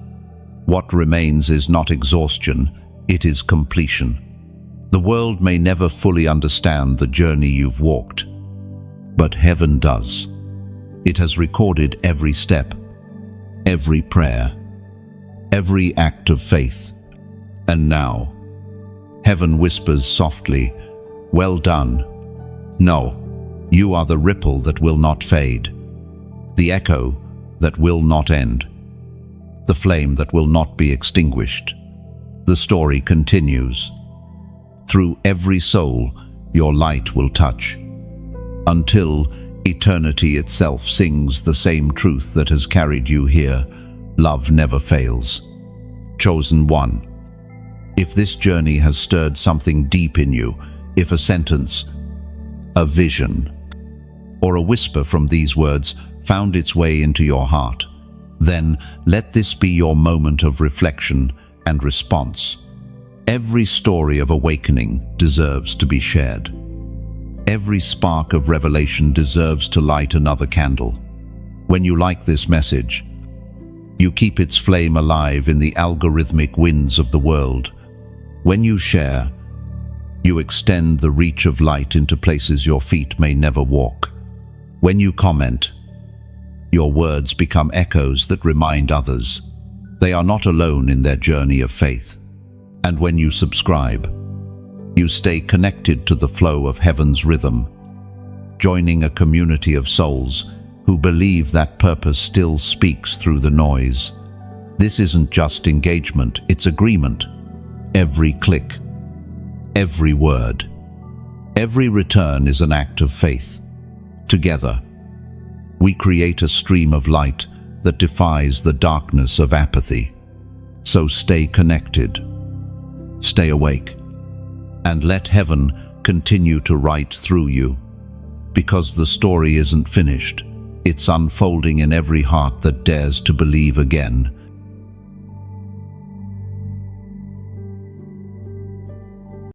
What remains is not exhaustion, it is completion. The world may never fully understand the journey you've walked, but heaven does. It has recorded every step, every prayer, every act of faith. And now, heaven whispers softly, "Well done." No, you are the ripple that will not fade, the echo that will not end, the flame that will not be extinguished. The story continues. Through every soul, your light will touch, until eternity itself sings the same truth that has carried you here. Love never fails. Chosen one. If this journey has stirred something deep in you, if a sentence, a vision, or a whisper from these words found its way into your heart, then let this be your moment of reflection and response. Every story of awakening deserves to be shared. Every spark of revelation deserves to light another candle. When you like this message, you keep its flame alive in the algorithmic winds of the world. When you share, you extend the reach of light into places your feet may never walk. When you comment, your words become echoes that remind others they are not alone in their journey of faith. And when you subscribe, you stay connected to the flow of heaven's rhythm, joining a community of souls who believe that purpose still speaks through the noise. This isn't just engagement, it's agreement. Every click, every word, every return is an act of faith. Together, we create a stream of light that defies the darkness of apathy. So stay connected, stay awake, and let heaven continue to write through you. Because the story isn't finished, it's unfolding in every heart that dares to believe again.